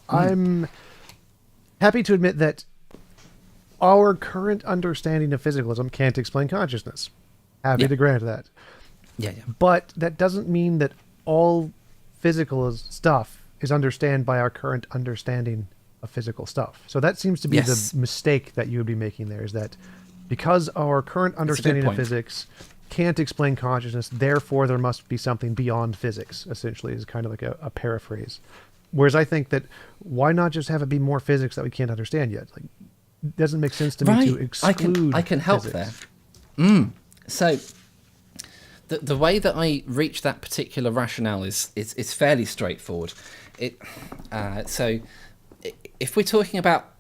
I'm happy to admit that our current understanding of physicalism can't explain consciousness. Happy to grant that. Yeah. But that doesn't mean that all physical stuff is understood by our current understanding of physical stuff. So that seems to be the mistake that you would be making there, is that because our current understanding of physics can't explain consciousness, therefore there must be something beyond physics, essentially, is kind of like a paraphrase. Whereas I think that why not just have it be more physics that we can't understand yet? Like, it doesn't make sense to me to exclude I can help physics. there. So the way that I reach that particular rationale is fairly straightforward. So if we're talking about,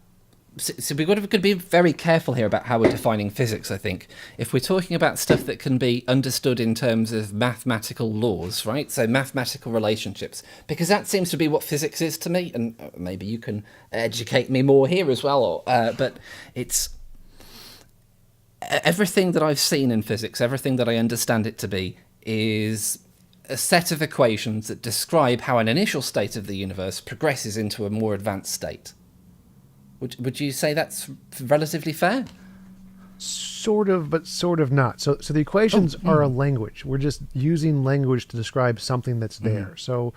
so we've got to be very careful here about how we're defining physics, I think. If we're talking about stuff that can be understood in terms of mathematical laws, right? So mathematical relationships, because that seems to be what physics is to me, and maybe you can educate me more here as well. But it's everything that I've seen in physics, everything that I understand it to be, is a set of equations that describe how an initial state of the universe progresses into a more advanced state. Would you say that's relatively fair? Sort of, but sort of not. So the equations are a language. We're just using language to describe something that's there. So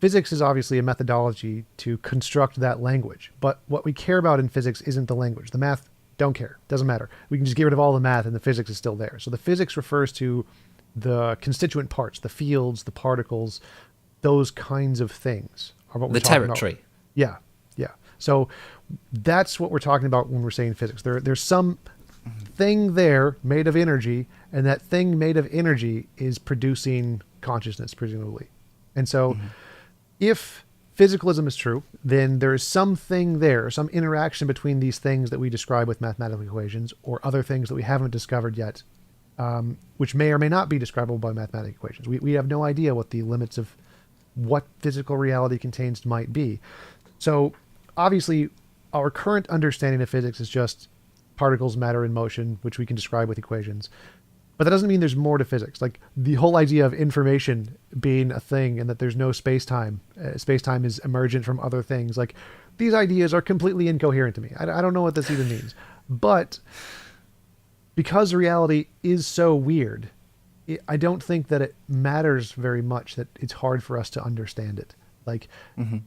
physics is obviously a methodology to construct that language. But what we care about in physics isn't the language. The math, don't care. Doesn't matter. We can just get rid of all the math and the physics is still there. So the physics refers to the constituent parts, the fields, the particles, those kinds of things are what we're talking about. The territory. Yeah. So that's what we're talking about when we're saying physics. There's some thing there made of energy, and that thing made of energy is producing consciousness, presumably. And so if physicalism is true, then there is something there, some interaction between these things that we describe with mathematical equations or other things that we haven't discovered yet, which may or may not be describable by mathematical equations. We have no idea what the limits of what physical reality contains might be. So obviously, our current understanding of physics is just particles, matter, and motion, which we can describe with equations. But that doesn't mean there's more to physics. Like the whole idea of information being a thing and that there's no space-time. Space-time is emergent from other things. Like these ideas are completely incoherent to me. I don't know what this even means. But because reality is so weird, I don't think that it matters very much that it's hard for us to understand it. Like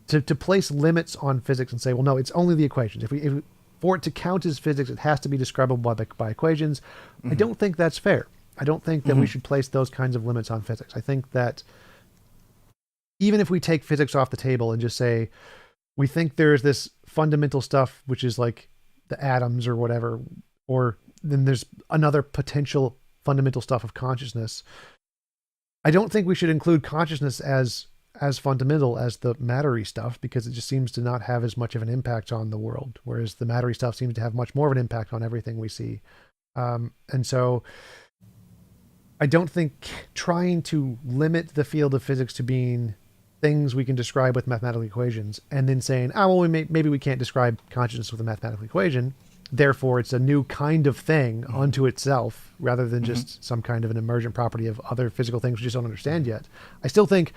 to place limits on physics and say, well, no, it's only the equations. If for it to count as physics, it has to be describable by equations. I don't think that's fair. I don't think that we should place those kinds of limits on physics. I think that even if we take physics off the table and just say, we think there's this fundamental stuff, which is like the atoms or whatever, or then there's another potential fundamental stuff of consciousness. I don't think we should include consciousness as fundamental as the mattery stuff, because it just seems to not have as much of an impact on the world, whereas the mattery stuff seems to have much more of an impact on everything we see. And so I don't think trying to limit the field of physics to being things we can describe with mathematical equations and then saying, maybe we can't describe consciousness with a mathematical equation, therefore it's a new kind of thing unto itself, rather than just some kind of an emergent property of other physical things we just don't understand yet. I still think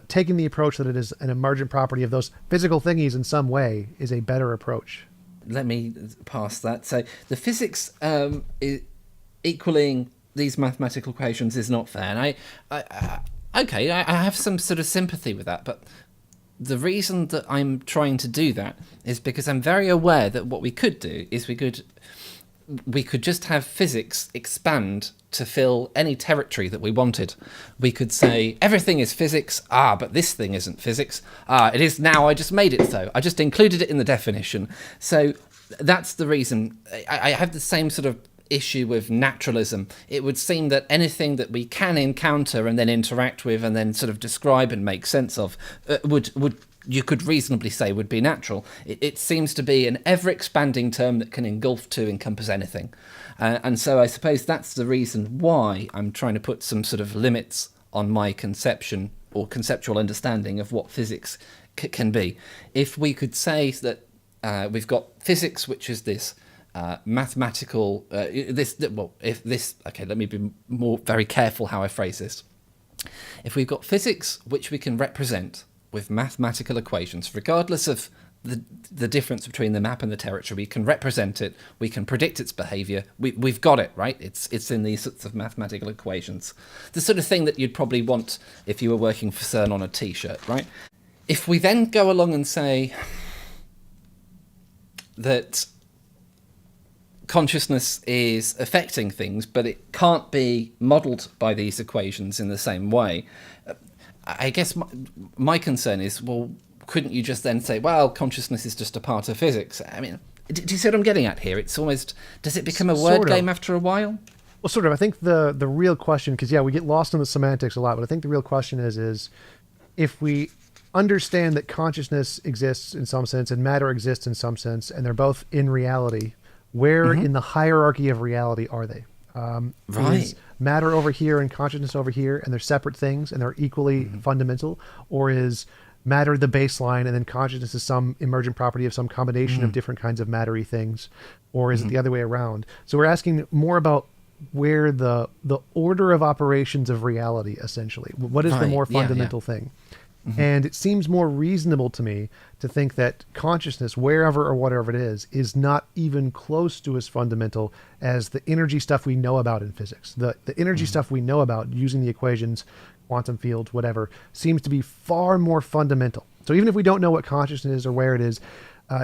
taking the approach that it is an emergent property of those physical thingies in some way is a better approach. Let me pass that. So the physics equaling these mathematical equations is not fair. And I have some sort of sympathy with that, but the reason that I'm trying to do that is because I'm very aware that what we could do is we could just have physics expand to fill any territory that we wanted. We could say everything is physics, but this thing isn't physics. It is now, I just made it so. I just included it in the definition. So that's the reason. I have the same sort of issue with naturalism. It would seem that anything that we can encounter and then interact with and then sort of describe and make sense of would you could reasonably say would be natural. It seems to be an ever-expanding term that can encompass anything. And so I suppose that's the reason why I'm trying to put some sort of limits on my conception or conceptual understanding of what physics can be. If we could say that we've got physics, which is this mathematical, let me be very careful how I phrase this. If we've got physics, which we can represent with mathematical equations, regardless of the difference between the map and the territory, we can represent it, we can predict its behavior, we've got it, right? It's in these sorts of mathematical equations. The sort of thing that you'd probably want if you were working for CERN on a t-shirt, right? If we then go along and say that consciousness is affecting things, but it can't be modelled by these equations in the same way, I guess my concern is, well, couldn't you just then say, well, consciousness is just a part of physics? I mean, do you see what I'm getting at here? It's almost, does it become a word game after a while? Well, sort of. I think the real question, because, we get lost in the semantics a lot, but I think the real question is if we understand that consciousness exists in some sense and matter exists in some sense, and they're both in reality, where in the hierarchy of reality are they? Right. Is matter over here and consciousness over here, and they're separate things and they're equally fundamental? Or is matter the baseline and then consciousness is some emergent property of some combination of different kinds of mattery things? Or is it the other way around? So we're asking more about where the order of operations of reality, essentially. What is the more fundamental thing? And it seems more reasonable to me to think that consciousness, wherever or whatever it is not even close to as fundamental as the energy stuff we know about in physics. The energy stuff we know about using the equations, quantum fields, whatever, seems to be far more fundamental. So even if we don't know what consciousness is or where it is,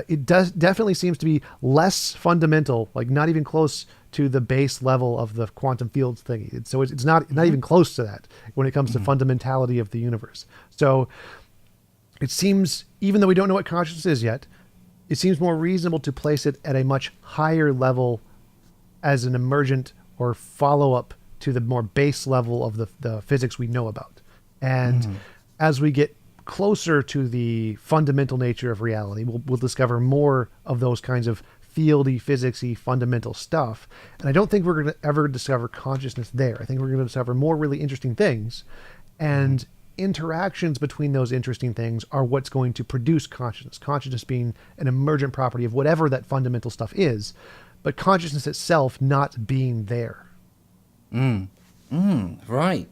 it definitely seems to be less fundamental, like not even close to the base level of the quantum fields thingy. So it's not even close to that when it comes to fundamentality of the universe. So it seems, even though we don't know what consciousness is yet, it seems more reasonable to place it at a much higher level as an emergent or follow-up to the more base level of the physics we know about. And as we get closer to the fundamental nature of reality, we'll discover more of those kinds of fieldy, physicsy, fundamental stuff. And I don't think we're going to ever discover consciousness there. I think we're going to discover more really interesting things. And interactions between those interesting things are what's going to produce consciousness. Consciousness being an emergent property of whatever that fundamental stuff is, but consciousness itself not being there. Right.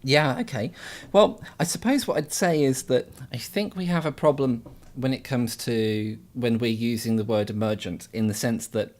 Yeah, okay. Well, I suppose what I'd say is that I think we have a problem when it comes to when we're using the word emergent, in the sense that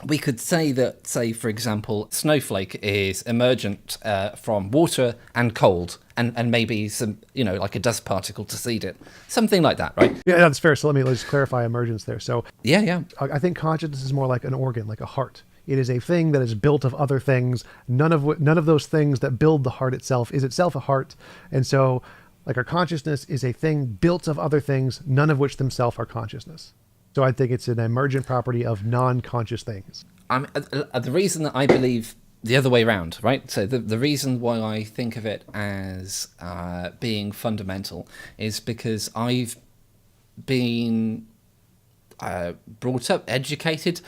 we could say that, say, for example, snowflake is emergent from water and cold, and maybe some, like a dust particle to seed it. Something like that, right? Yeah, that's fair. So let's clarify emergence there. So Yeah. I think consciousness is more like an organ, like a heart. It is a thing that is built of other things. None of those things that build the heart itself is itself a heart. And so, like, our consciousness is a thing built of other things, none of which themselves are consciousness. So I think it's an emergent property of non-conscious things. The reason that I believe the other way around, right? So the reason why I think of it as being fundamental is because I've been brought up, educated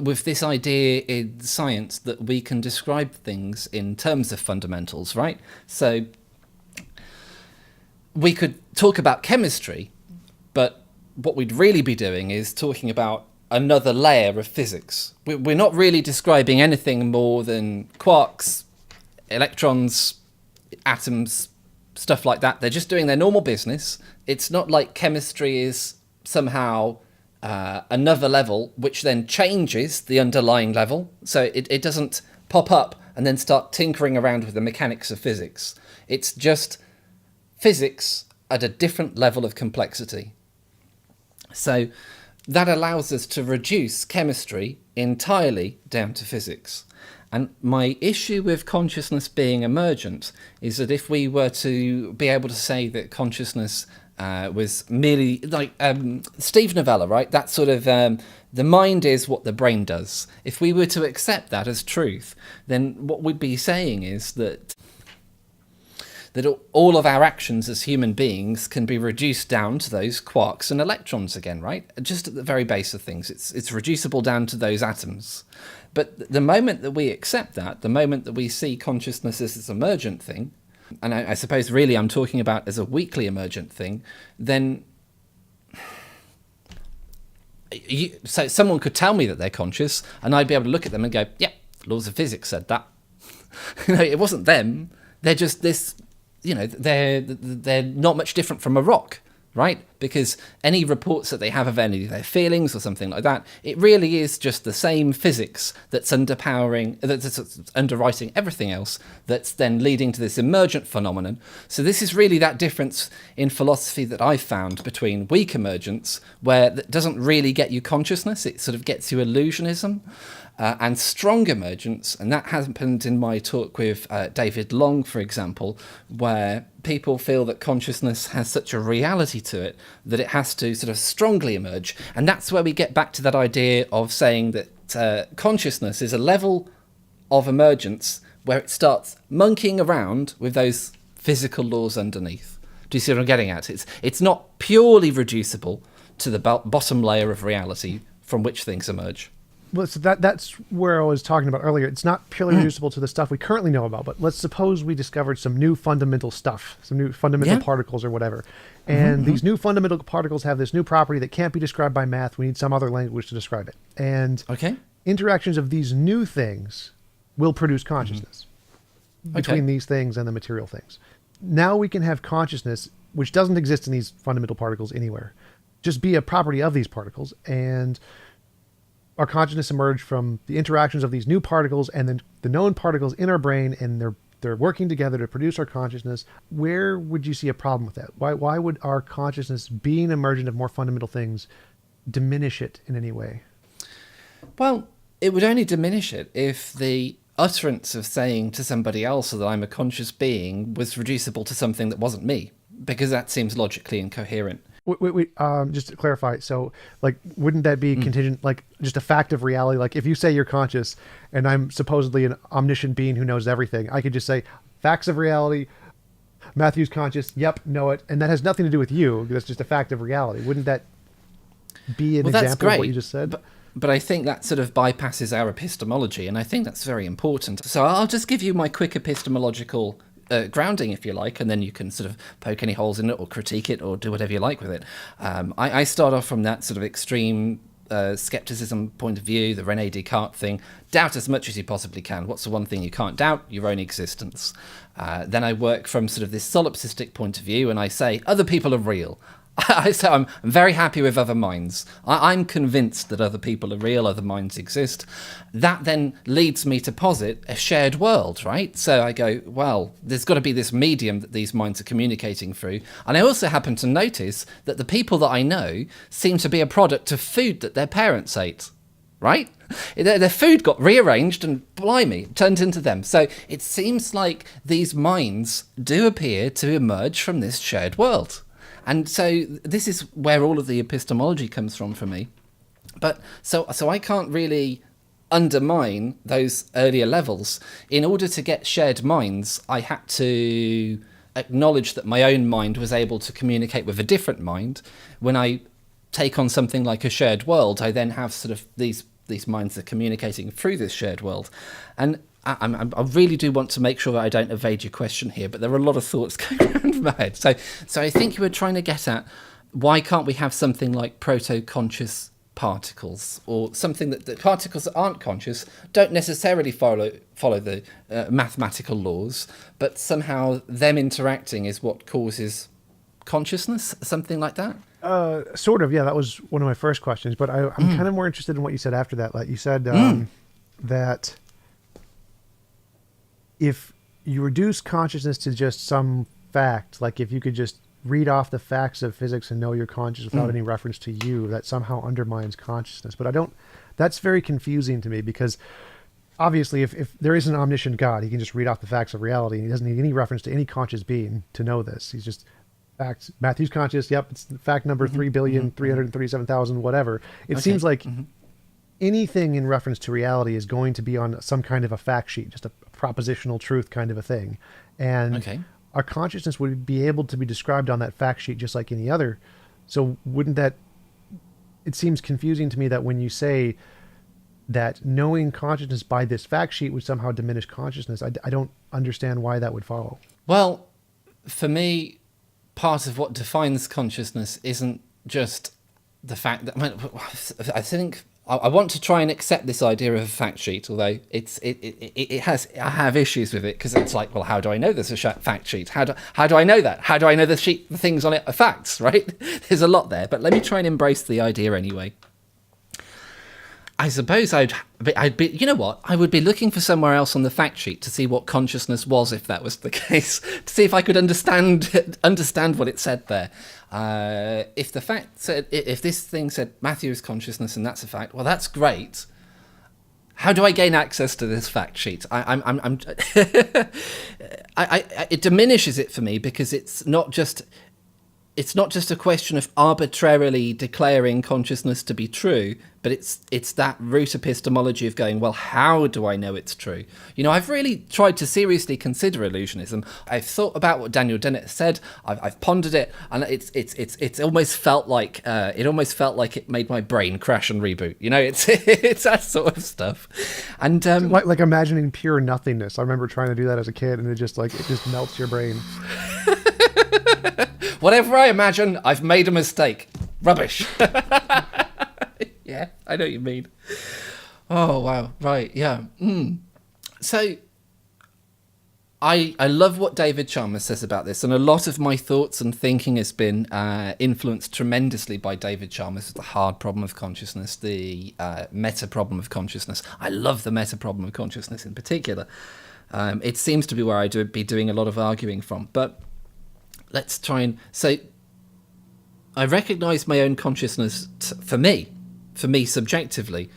with this idea in science that we can describe things in terms of fundamentals, right? So we could talk about chemistry, but what we'd really be doing is talking about another layer of physics. We're not really describing anything more than quarks, electrons, atoms, stuff like that. They're just doing their normal business. It's not like chemistry is somehow another level which then changes the underlying level. So it doesn't pop up and then start tinkering around with the mechanics of physics. It's just physics at a different level of complexity. So that allows us to reduce chemistry entirely down to physics. And my issue with consciousness being emergent is that if we were to be able to say that consciousness was merely like Steve Novella, right? That sort of the mind is what the brain does. If we were to accept that as truth, then what we'd be saying is that all of our actions as human beings can be reduced down to those quarks and electrons again, right? Just at the very base of things, it's reducible down to those atoms. But the moment that we accept that, the moment that we see consciousness as this emergent thing, and I suppose really I'm talking about as a weakly emergent thing, then so someone could tell me that they're conscious, and I'd be able to look at them and go, yeah, laws of physics said that. It wasn't them. They're just this, they're not much different from a rock, right? Because any reports that they have of any of their feelings or something like that, it really is just the same physics that's that's underwriting everything else, that's then leading to this emergent phenomenon. So this is really that difference in philosophy that I've found between weak emergence, where that doesn't really get you consciousness, it sort of gets you illusionism, and strong emergence, and that happened in my talk with David Long, for example, where people feel that consciousness has such a reality to it that it has to sort of strongly emerge. And that's where we get back to that idea of saying that consciousness is a level of emergence where it starts monkeying around with those physical laws underneath. Do you see what I'm getting at? It's not purely reducible to the bottom layer of reality from which things emerge. Well, so that's where I was talking about earlier. It's not purely reducible to the stuff we currently know about, but let's suppose we discovered some new fundamental stuff, some new fundamental particles or whatever. And these new fundamental particles have this new property that can't be described by math. We need some other language to describe it. And interactions of these new things will produce consciousness between these things and the material things. Now we can have consciousness, which doesn't exist in these fundamental particles anywhere, just be a property of these particles. And our consciousness emerged from the interactions of these new particles and then the known particles in our brain, and they're working together to produce our consciousness. Where would you see a problem with that? Why would our consciousness, being emergent of more fundamental things, diminish it in any way? Well, it would only diminish it if the utterance of saying to somebody else that I'm a conscious being was reducible to something that wasn't me, because that seems logically incoherent. Wait, just to clarify, so like, wouldn't that be contingent, like just a fact of reality? Like if you say you're conscious and I'm supposedly an omniscient being who knows everything, I could just say facts of reality, Matthew's conscious, yep, know it. And that has nothing to do with you. That's just a fact of reality. Wouldn't that be an example of what you just said? But I think that sort of bypasses our epistemology, and I think that's very important. So I'll just give you my quick epistemological grounding, if you like, and then you can sort of poke any holes in it or critique it or do whatever you like with it. I start off from that sort of extreme skepticism point of view, the René Descartes thing, doubt as much as you possibly can. What's the one thing you can't doubt? Your own existence. Then I work from sort of this solipsistic point of view, and I say other people are real. So I'm very happy with other minds. I'm convinced that other people are real, other minds exist. That then leads me to posit a shared world, right? So I go, well, there's got to be this medium that these minds are communicating through. And I also happen to notice that the people that I know seem to be a product of food that their parents ate, right? Their food got rearranged and, blimey, turned into them. So it seems like these minds do appear to emerge from this shared world. And so this is where all of the epistemology comes from for me. But so I can't really undermine those earlier levels. In order to get shared minds, I had to acknowledge that my own mind was able to communicate with a different mind. When I take on something like a shared world, I then have sort of these minds that are communicating through this shared world. And I really do want to make sure that I don't evade your question here, but there are a lot of thoughts going around my head. So I think you were trying to get at, why can't we have something like proto-conscious particles, or something that the particles that aren't conscious don't necessarily follow the mathematical laws, but somehow them interacting is what causes consciousness, something like that? Sort of, yeah. That was one of my first questions, but I'm kind of more interested in what you said after that. Like you said that if you reduce consciousness to just some fact, like if you could just read off the facts of physics and know you're conscious without any reference to you, that somehow undermines consciousness. But that's very confusing to me, because obviously if there is an omniscient God, he can just read off the facts of reality, and he doesn't need any reference to any conscious being to know this. He's just facts. Matthew's conscious. Yep. It's fact number 3,337,000, whatever. It seems like anything in reference to reality is going to be on some kind of a fact sheet, just a propositional truth kind of a thing. And our consciousness would be able to be described on that fact sheet just like any other. So wouldn't that, it seems confusing to me that when you say that knowing consciousness by this fact sheet would somehow diminish consciousness, I don't understand why that would follow. Well, for me, part of what defines consciousness isn't just the fact that, I think I want to try and accept this idea of a fact sheet, although I have issues with it, because it's like, well, how do I know there's a fact sheet? How do I know that? How do I know the things on it are facts, right? There's a lot there, but let me try and embrace the idea anyway. I suppose I'd be, you know what? I would be looking for somewhere else on the fact sheet to see what consciousness was, if that was the case, to see if I could understand what it said there. If the fact said, if this thing said Matthew is consciousness and that's a fact, well, that's great. How do I gain access to this fact sheet? It diminishes it for me, because it's not just a question of arbitrarily declaring consciousness to be true, but it's that root epistemology of going, well, how do I know it's true? You know, I've really tried to seriously consider illusionism. I've thought about what Daniel Dennett said. I've pondered it, and it's almost felt like it made my brain crash and reboot. You know, it's that sort of stuff. And like imagining pure nothingness. I remember trying to do that as a kid, and it just melts your brain. Whatever I imagine, I've made a mistake. Rubbish. Yeah, I know what you mean. Oh, wow. Right, yeah. So, I love what David Chalmers says about this, and a lot of my thoughts and thinking has been influenced tremendously by David Chalmers, the hard problem of consciousness, the meta problem of consciousness. I love the meta problem of consciousness in particular. It seems to be where I'd be doing a lot of arguing from, but let's try and... So, I recognise my own consciousness for me subjectively,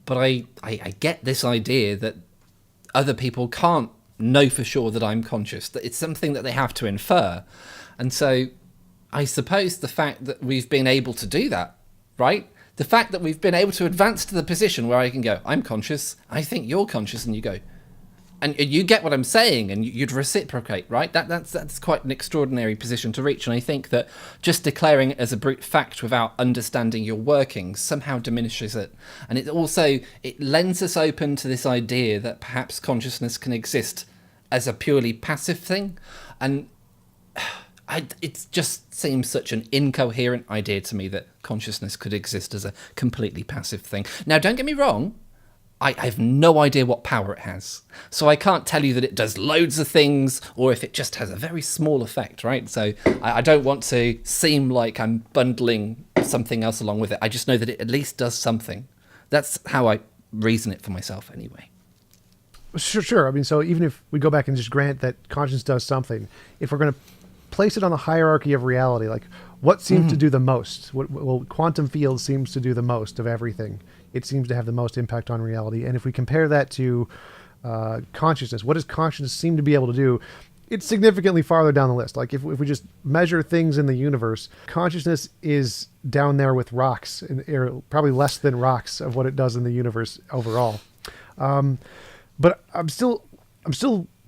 but I get this idea that other people can't know for sure that I'm conscious, that it's something that they have to infer. And so I suppose the fact that we've been able to do that, right? The fact that we've been able to advance to the position where I can go, I'm conscious, I think you're conscious, and you go, and you get what I'm saying, and you'd reciprocate, right? That's quite an extraordinary position to reach. And I think that just declaring it as a brute fact without understanding your workings somehow diminishes it. And it lends us open to this idea that perhaps consciousness can exist as a purely passive thing. And It just seems such an incoherent idea to me that consciousness could exist as a completely passive thing. Now, don't get me wrong, I have no idea what power it has. So I can't tell you that it does loads of things or if it just has a very small effect, right? So I don't want to seem like I'm bundling something else along with it. I just know that it at least does something. That's how I reason it for myself anyway. Sure. I mean, so even if we go back and just grant that consciousness does something, if we're going to place it on the hierarchy of reality, like what seems to do the most? Well, quantum field seems to do the most of everything. It seems to have the most impact on reality. And if we compare that to consciousness, what does consciousness seem to be able to do? It's significantly farther down the list. Like if we just measure things in the universe, consciousness is down there with rocks, or probably less than rocks of what it does in the universe overall. But I'm still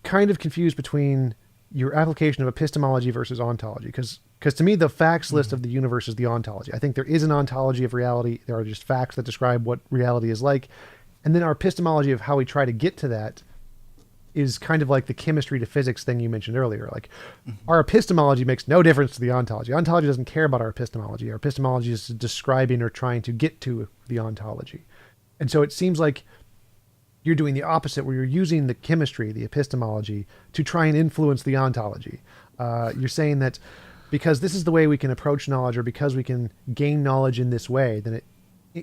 kind of confused between your application of epistemology versus ontology, because to me, the facts list of the universe is the ontology. I think there is an ontology of reality. There are just facts that describe what reality is like. And then our epistemology of how we try to get to that is kind of like the chemistry to physics thing you mentioned earlier. Like our epistemology makes no difference to the ontology. Ontology doesn't care about our epistemology. Our epistemology is describing or trying to get to the ontology. And so it seems like you're doing the opposite, where you're using the chemistry, the epistemology, to try and influence the ontology. You're saying that because this is the way we can approach knowledge, or because we can gain knowledge in this way, then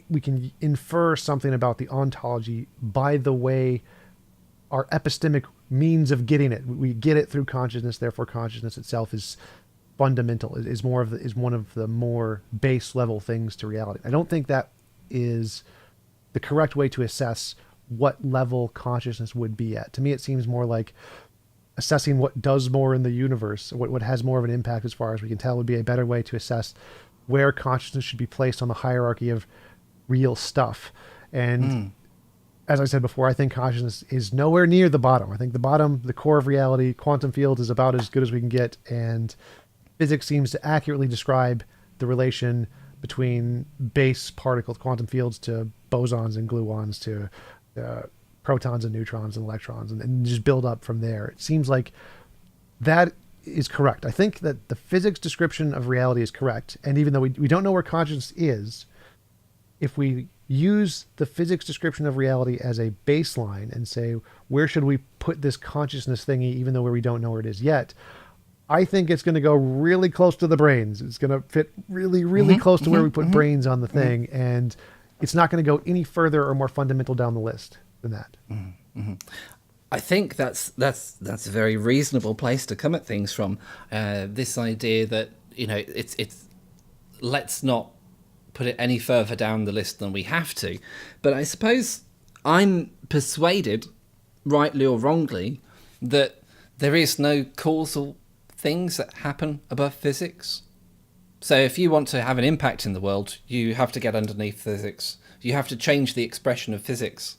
we can infer something about the ontology by the way our epistemic means of getting it. We get it through consciousness, therefore consciousness itself is fundamental, is one of the more base level things to reality. I don't think that is the correct way to assess what level consciousness would be at. To me, it seems more like assessing what does more in the universe, what has more of an impact as far as we can tell, would be a better way to assess where consciousness should be placed on the hierarchy of real stuff. And as I said before, I think consciousness is nowhere near the bottom. I think the bottom, the core of reality, quantum field, is about as good as we can get. And physics seems to accurately describe the relation between base particles, quantum fields, to bosons and gluons, to protons and neutrons and electrons, and just build up from there. It seems like that is correct. I think that the physics description of reality is correct. And even though we don't know where consciousness is, if we use the physics description of reality as a baseline and say, where should we put this consciousness thingy, even though we don't know where it is yet, I think it's going to go really close to the brains. It's going to fit really, really close to where we put brains on the thing. And it's not going to go any further or more fundamental down the list than that. I think that's a very reasonable place to come at things from. This idea that, it's let's not put it any further down the list than we have to. But I suppose I'm persuaded, rightly or wrongly, that there is no causal things that happen above physics. So if you want to have an impact in the world, you have to get underneath physics. You have to change the expression of physics.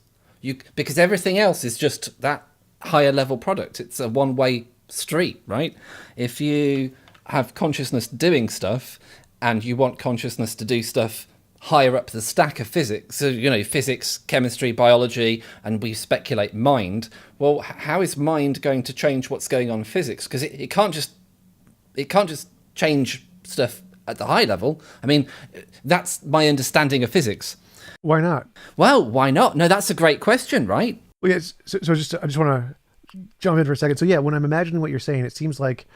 Because everything else is just that higher level product. It's a one-way street, right? If you have consciousness doing stuff and you want consciousness to do stuff higher up the stack of physics, so, physics, chemistry, biology, and we speculate mind, well, how is mind going to change what's going on in physics? Because it can't just change stuff at the high level. I mean, that's my understanding of physics. Why not? Well, why not? No, that's a great question, right? Well, yes. So I just want to jump in for a second. So yeah, when I'm imagining what you're saying, it seems like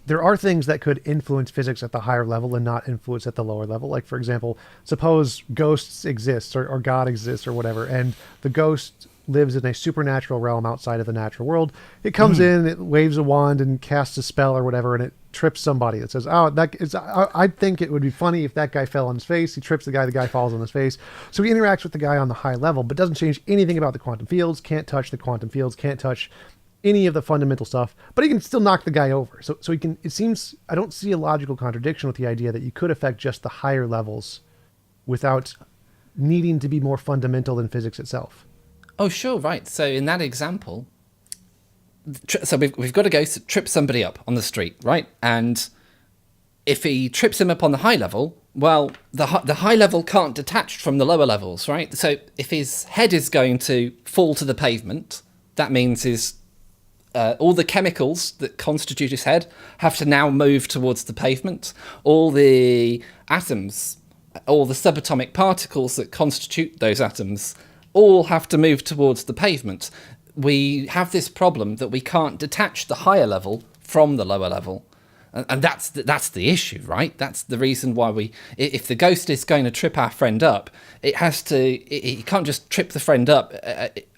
there are things that could influence physics at the higher level and not influence at the lower level. Like, for example, suppose ghosts exist or God exists or whatever, and the ghost lives in a supernatural realm outside of the natural world. It comes in, it waves a wand and casts a spell or whatever, and it trips somebody. It says, I think it would be funny if that guy fell on his face. He trips the guy falls on his face. So he interacts with the guy on the high level, but doesn't change anything about the quantum fields, can't touch the quantum fields, can't touch any of the fundamental stuff, but he can still knock the guy over. So he can, it seems, I don't see a logical contradiction with the idea that you could affect just the higher levels without needing to be more fundamental than physics itself. Oh, sure, right. So in that example, so we've got to go trip somebody up on the street, right? And if he trips him up on the high level, well, the high level can't detach from the lower levels, right? So if his head is going to fall to the pavement, that means his all the chemicals that constitute his head have to now move towards the pavement. All the atoms, all the subatomic particles that constitute those atoms, all have to move towards the pavement. We have this problem that we can't detach the higher level from the lower level. And that's the issue, right? That's the reason why if the ghost is going to trip our friend up, it can't just trip the friend up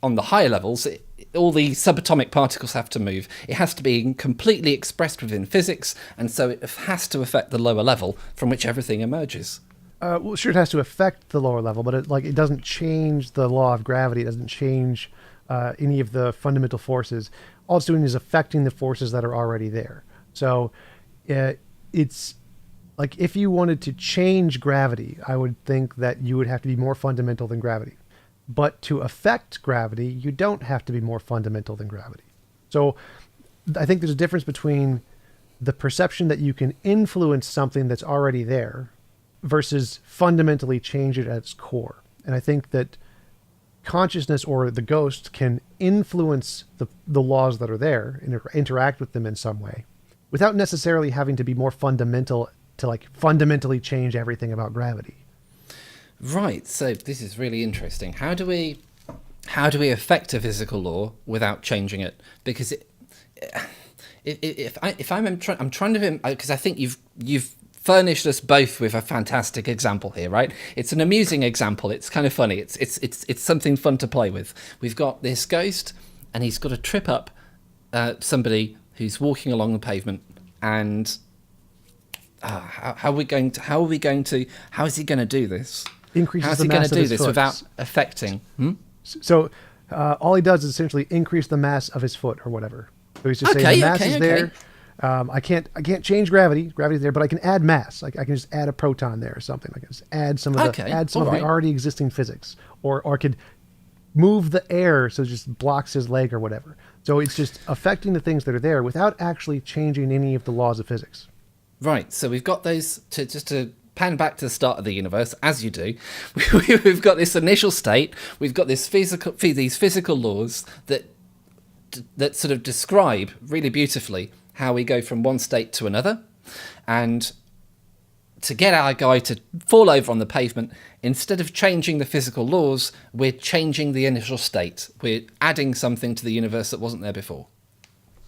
on the higher levels. All the subatomic particles have to move. It has to be completely expressed within physics, and so it has to affect the lower level from which everything emerges. Well, sure, it has to affect the lower level, but it doesn't change the law of gravity. It doesn't change any of the fundamental forces. All it's doing is affecting the forces that are already there. So it's like if you wanted to change gravity, I would think that you would have to be more fundamental than gravity. But to affect gravity, you don't have to be more fundamental than gravity. So I think there's a difference between the perception that you can influence something that's already there versus fundamentally change it at its core. And I think that consciousness or the ghost can influence the laws that are there and interact with them in some way without necessarily having to be more fundamental to like fundamentally change everything about gravity. Right, so this is really interesting. How do we affect a physical law without changing it? Because I'm trying to, because I think you've furnished us both with a fantastic example here, right? It's an amusing example. It's kind of funny. It's something fun to play with. We've got this ghost, and he's got to trip up somebody who's walking along the pavement, and how is he going to do this? How's he going to do this without affecting? So all he does is essentially increase the mass of his foot or whatever. So he's just saying the mass is there. I can't change gravity. Gravity's there, but I can add mass. Like I can just add a proton there or something. I can just add some of the already existing physics, or I could move the air so it just blocks his leg or whatever. So it's just affecting the things that are there without actually changing any of the laws of physics. Right. So we've got those to pan back to the start of the universe, as you do. We've got this initial state. We've got these physical laws that sort of describe really beautifully how we go from one state to another. And to get our guy to fall over on the pavement, instead of changing the physical laws, we're changing the initial state. We're adding something to the universe that wasn't there before.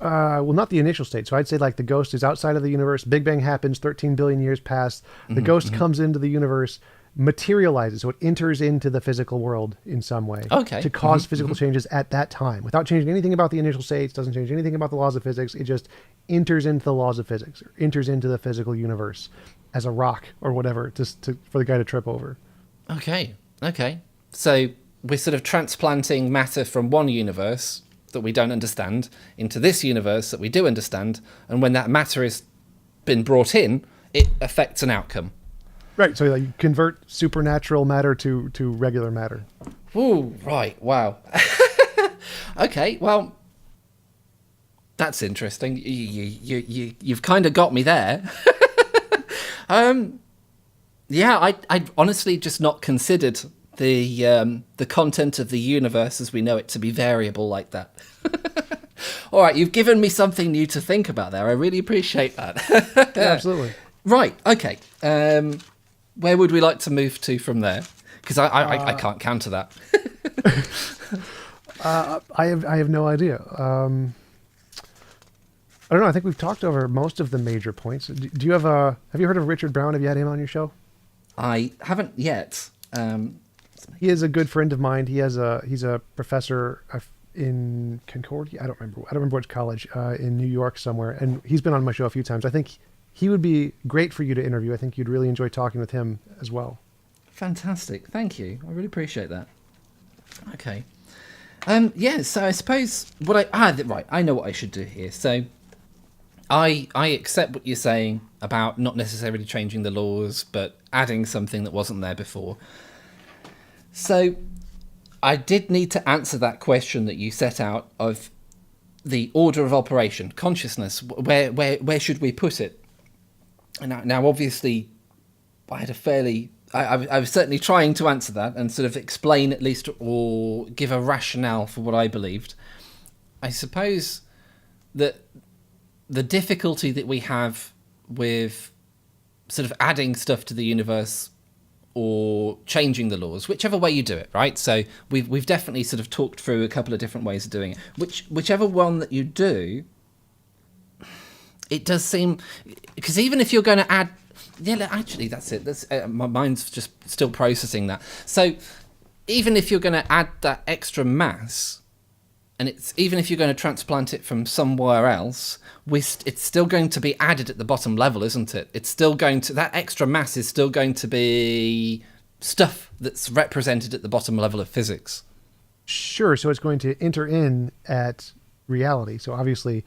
Well, not the initial state. So I'd say like the ghost is outside of the universe. Big Bang happens, 13 billion years pass. The ghost comes into the universe, materializes. So it enters into the physical world in some way to cause physical changes at that time without changing anything about the initial states, doesn't change anything about the laws of physics. It just enters into the laws of physics or enters into the physical universe as a rock or whatever for the guy to trip over. Okay. So we're sort of transplanting matter from one universe that we don't understand into this universe that we do understand, and when that matter has been brought in, it affects an outcome. Right, so you convert supernatural matter to regular matter. Ooh, right, wow. Okay, well, that's interesting. You've kind of got me there. Yeah, I'd honestly just not considered the content of the universe as we know it to be variable like that. All right, you've given me something new to think about there. I really appreciate that. Yeah, absolutely. Right, okay. Where would we like to move to from there? Because I can't counter that. I have no idea. I don't know. I think we've talked over most of the major points. Do you have you heard of Richard Brown? Have you had him on your show? I haven't yet. He is a good friend of mine. He's a professor in Concordia. I don't remember which college in New York somewhere. And he's been on my show a few times. I think he would be great for you to interview. I think you'd really enjoy talking with him as well. Fantastic. Thank you. I really appreciate that. Okay. Yeah, so I suppose I know what I should do here. So I accept what you're saying about not necessarily changing the laws, but adding something that wasn't there before. So I did need to answer that question that you set out of the order of operation, consciousness. Where should we put it? And now obviously, I was certainly trying to answer that and sort of explain at least or give a rationale for what I believed. I suppose the difficulty that we have with sort of adding stuff to the universe or changing the laws, whichever way you do it, right? So we've definitely sort of talked through a couple of different ways of doing it. Whichever one that you do, it does seem, because even if you're going to add, yeah, actually that's it. That's my mind's just still processing that. So even if you're going to add that extra mass, and even if you're going to transplant it from somewhere else, it's still going to be added at the bottom level, isn't it? It's still going to, that extra mass is still going to be stuff that's represented at the bottom level of physics. Sure. So it's going to enter in at reality. So obviously,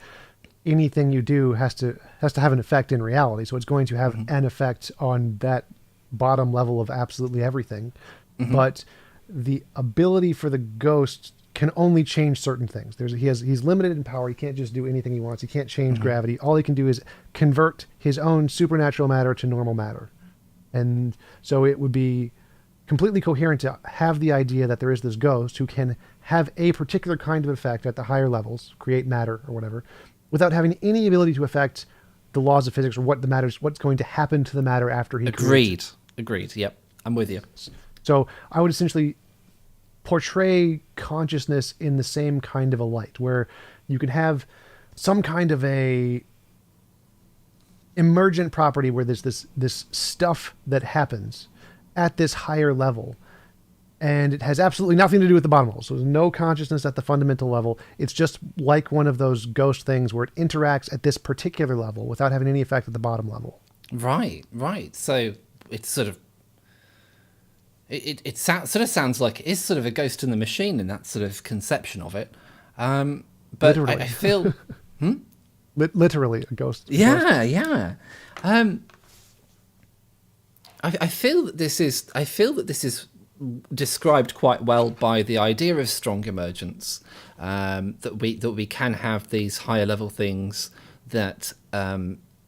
anything you do has to have an effect in reality. So it's going to have an effect on that bottom level of absolutely everything. But the ability for the ghost can only change certain things. He's limited in power. He can't just do anything he wants. He can't change gravity. All he can do is convert his own supernatural matter to normal matter. And so it would be completely coherent to have the idea that there is this ghost who can have a particular kind of effect at the higher levels, create matter or whatever, without having any ability to affect the laws of physics or what's going to happen to the matter after he creates it. Agreed. Yep. I'm with you. So I would essentially portray consciousness in the same kind of a light, where you can have some kind of a emergent property where there's this stuff that happens at this higher level, and it has absolutely nothing to do with the bottom level. So there's no consciousness at the fundamental level. It's just like one of those ghost things where it interacts at this particular level without having any effect at the bottom level. Right. So it's sort of, it sort of sounds like it is sort of a ghost in the machine in that sort of conception of it. But I feel... Literally a ghost. Yeah. I feel that this is described quite well by the idea of strong emergence, that we can have these higher level things that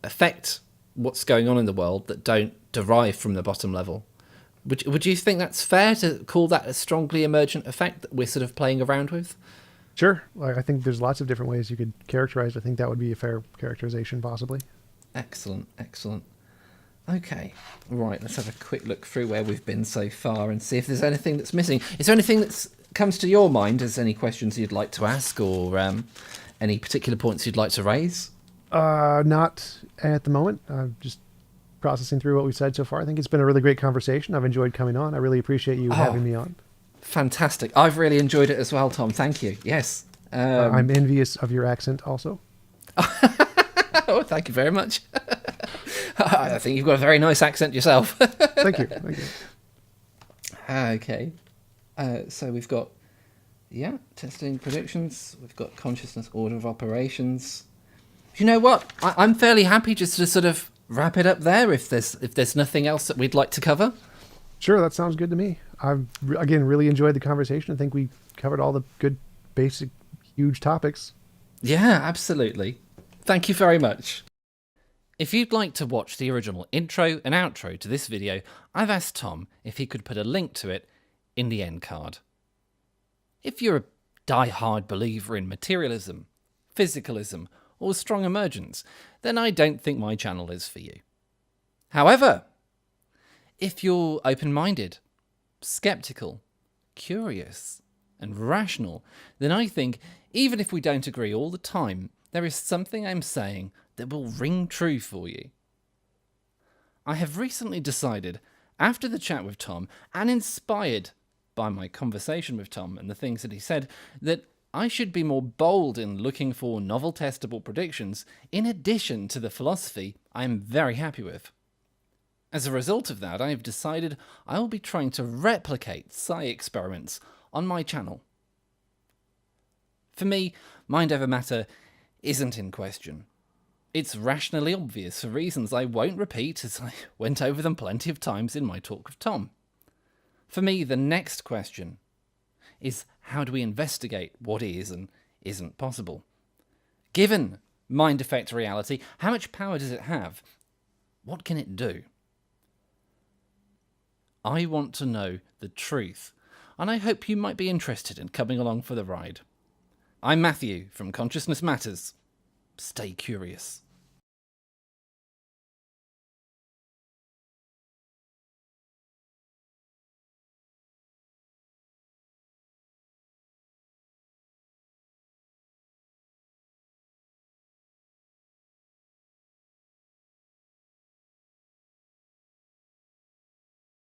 affect what's going on in the world that don't derive from the bottom level. Would you think that's fair to call that a strongly emergent effect that we're sort of playing around with? Sure. I think there's lots of different ways you could characterize. I think that would be a fair characterization, possibly. Excellent. Okay, right, let's have a quick look through where we've been so far and see if there's anything that's missing. Is there anything that comes to your mind as any questions you'd like to ask, or any particular points you'd like to raise? Not at the moment. I'm just processing through what we've said so far. I think it's been a really great conversation. I've enjoyed coming on. I really appreciate you having me on. Fantastic. I've really enjoyed it as well, Tom. Thank you. Yes. I'm envious of your accent also. Oh, thank you very much. I think you've got a very nice accent yourself. Thank you. Okay. So we've got, testing predictions. We've got consciousness order of operations. You know what? I'm fairly happy just to sort of wrap it up there if there's nothing else that we'd like to cover. Sure, that sounds good to me. I've, again, really enjoyed the conversation. I think we covered all the good, basic, huge topics. Yeah, absolutely. Thank you very much. If you'd like to watch the original intro and outro to this video, I've asked Tom if he could put a link to it in the end card. If you're a die-hard believer in materialism, physicalism, or strong emergence, then I don't think my channel is for you. However, if you're open-minded, skeptical, curious, and rational, then I think, even if we don't agree all the time, there is something I'm saying that will ring true for you. I have recently decided, after the chat with Tom, and inspired by my conversation with Tom and the things that he said, that I should be more bold in looking for novel testable predictions, in addition to the philosophy I am very happy with. As a result of that, I have decided I will be trying to replicate psi experiments on my channel. For me, mind over matter isn't in question. It's rationally obvious for reasons I won't repeat, as I went over them plenty of times in my talk with Tom. For me, the next question is, how do we investigate what is and isn't possible? Given mind effect reality, how much power does it have? What can it do? I want to know the truth, and I hope you might be interested in coming along for the ride. I'm Matthew from Consciousness Matters. stay curious.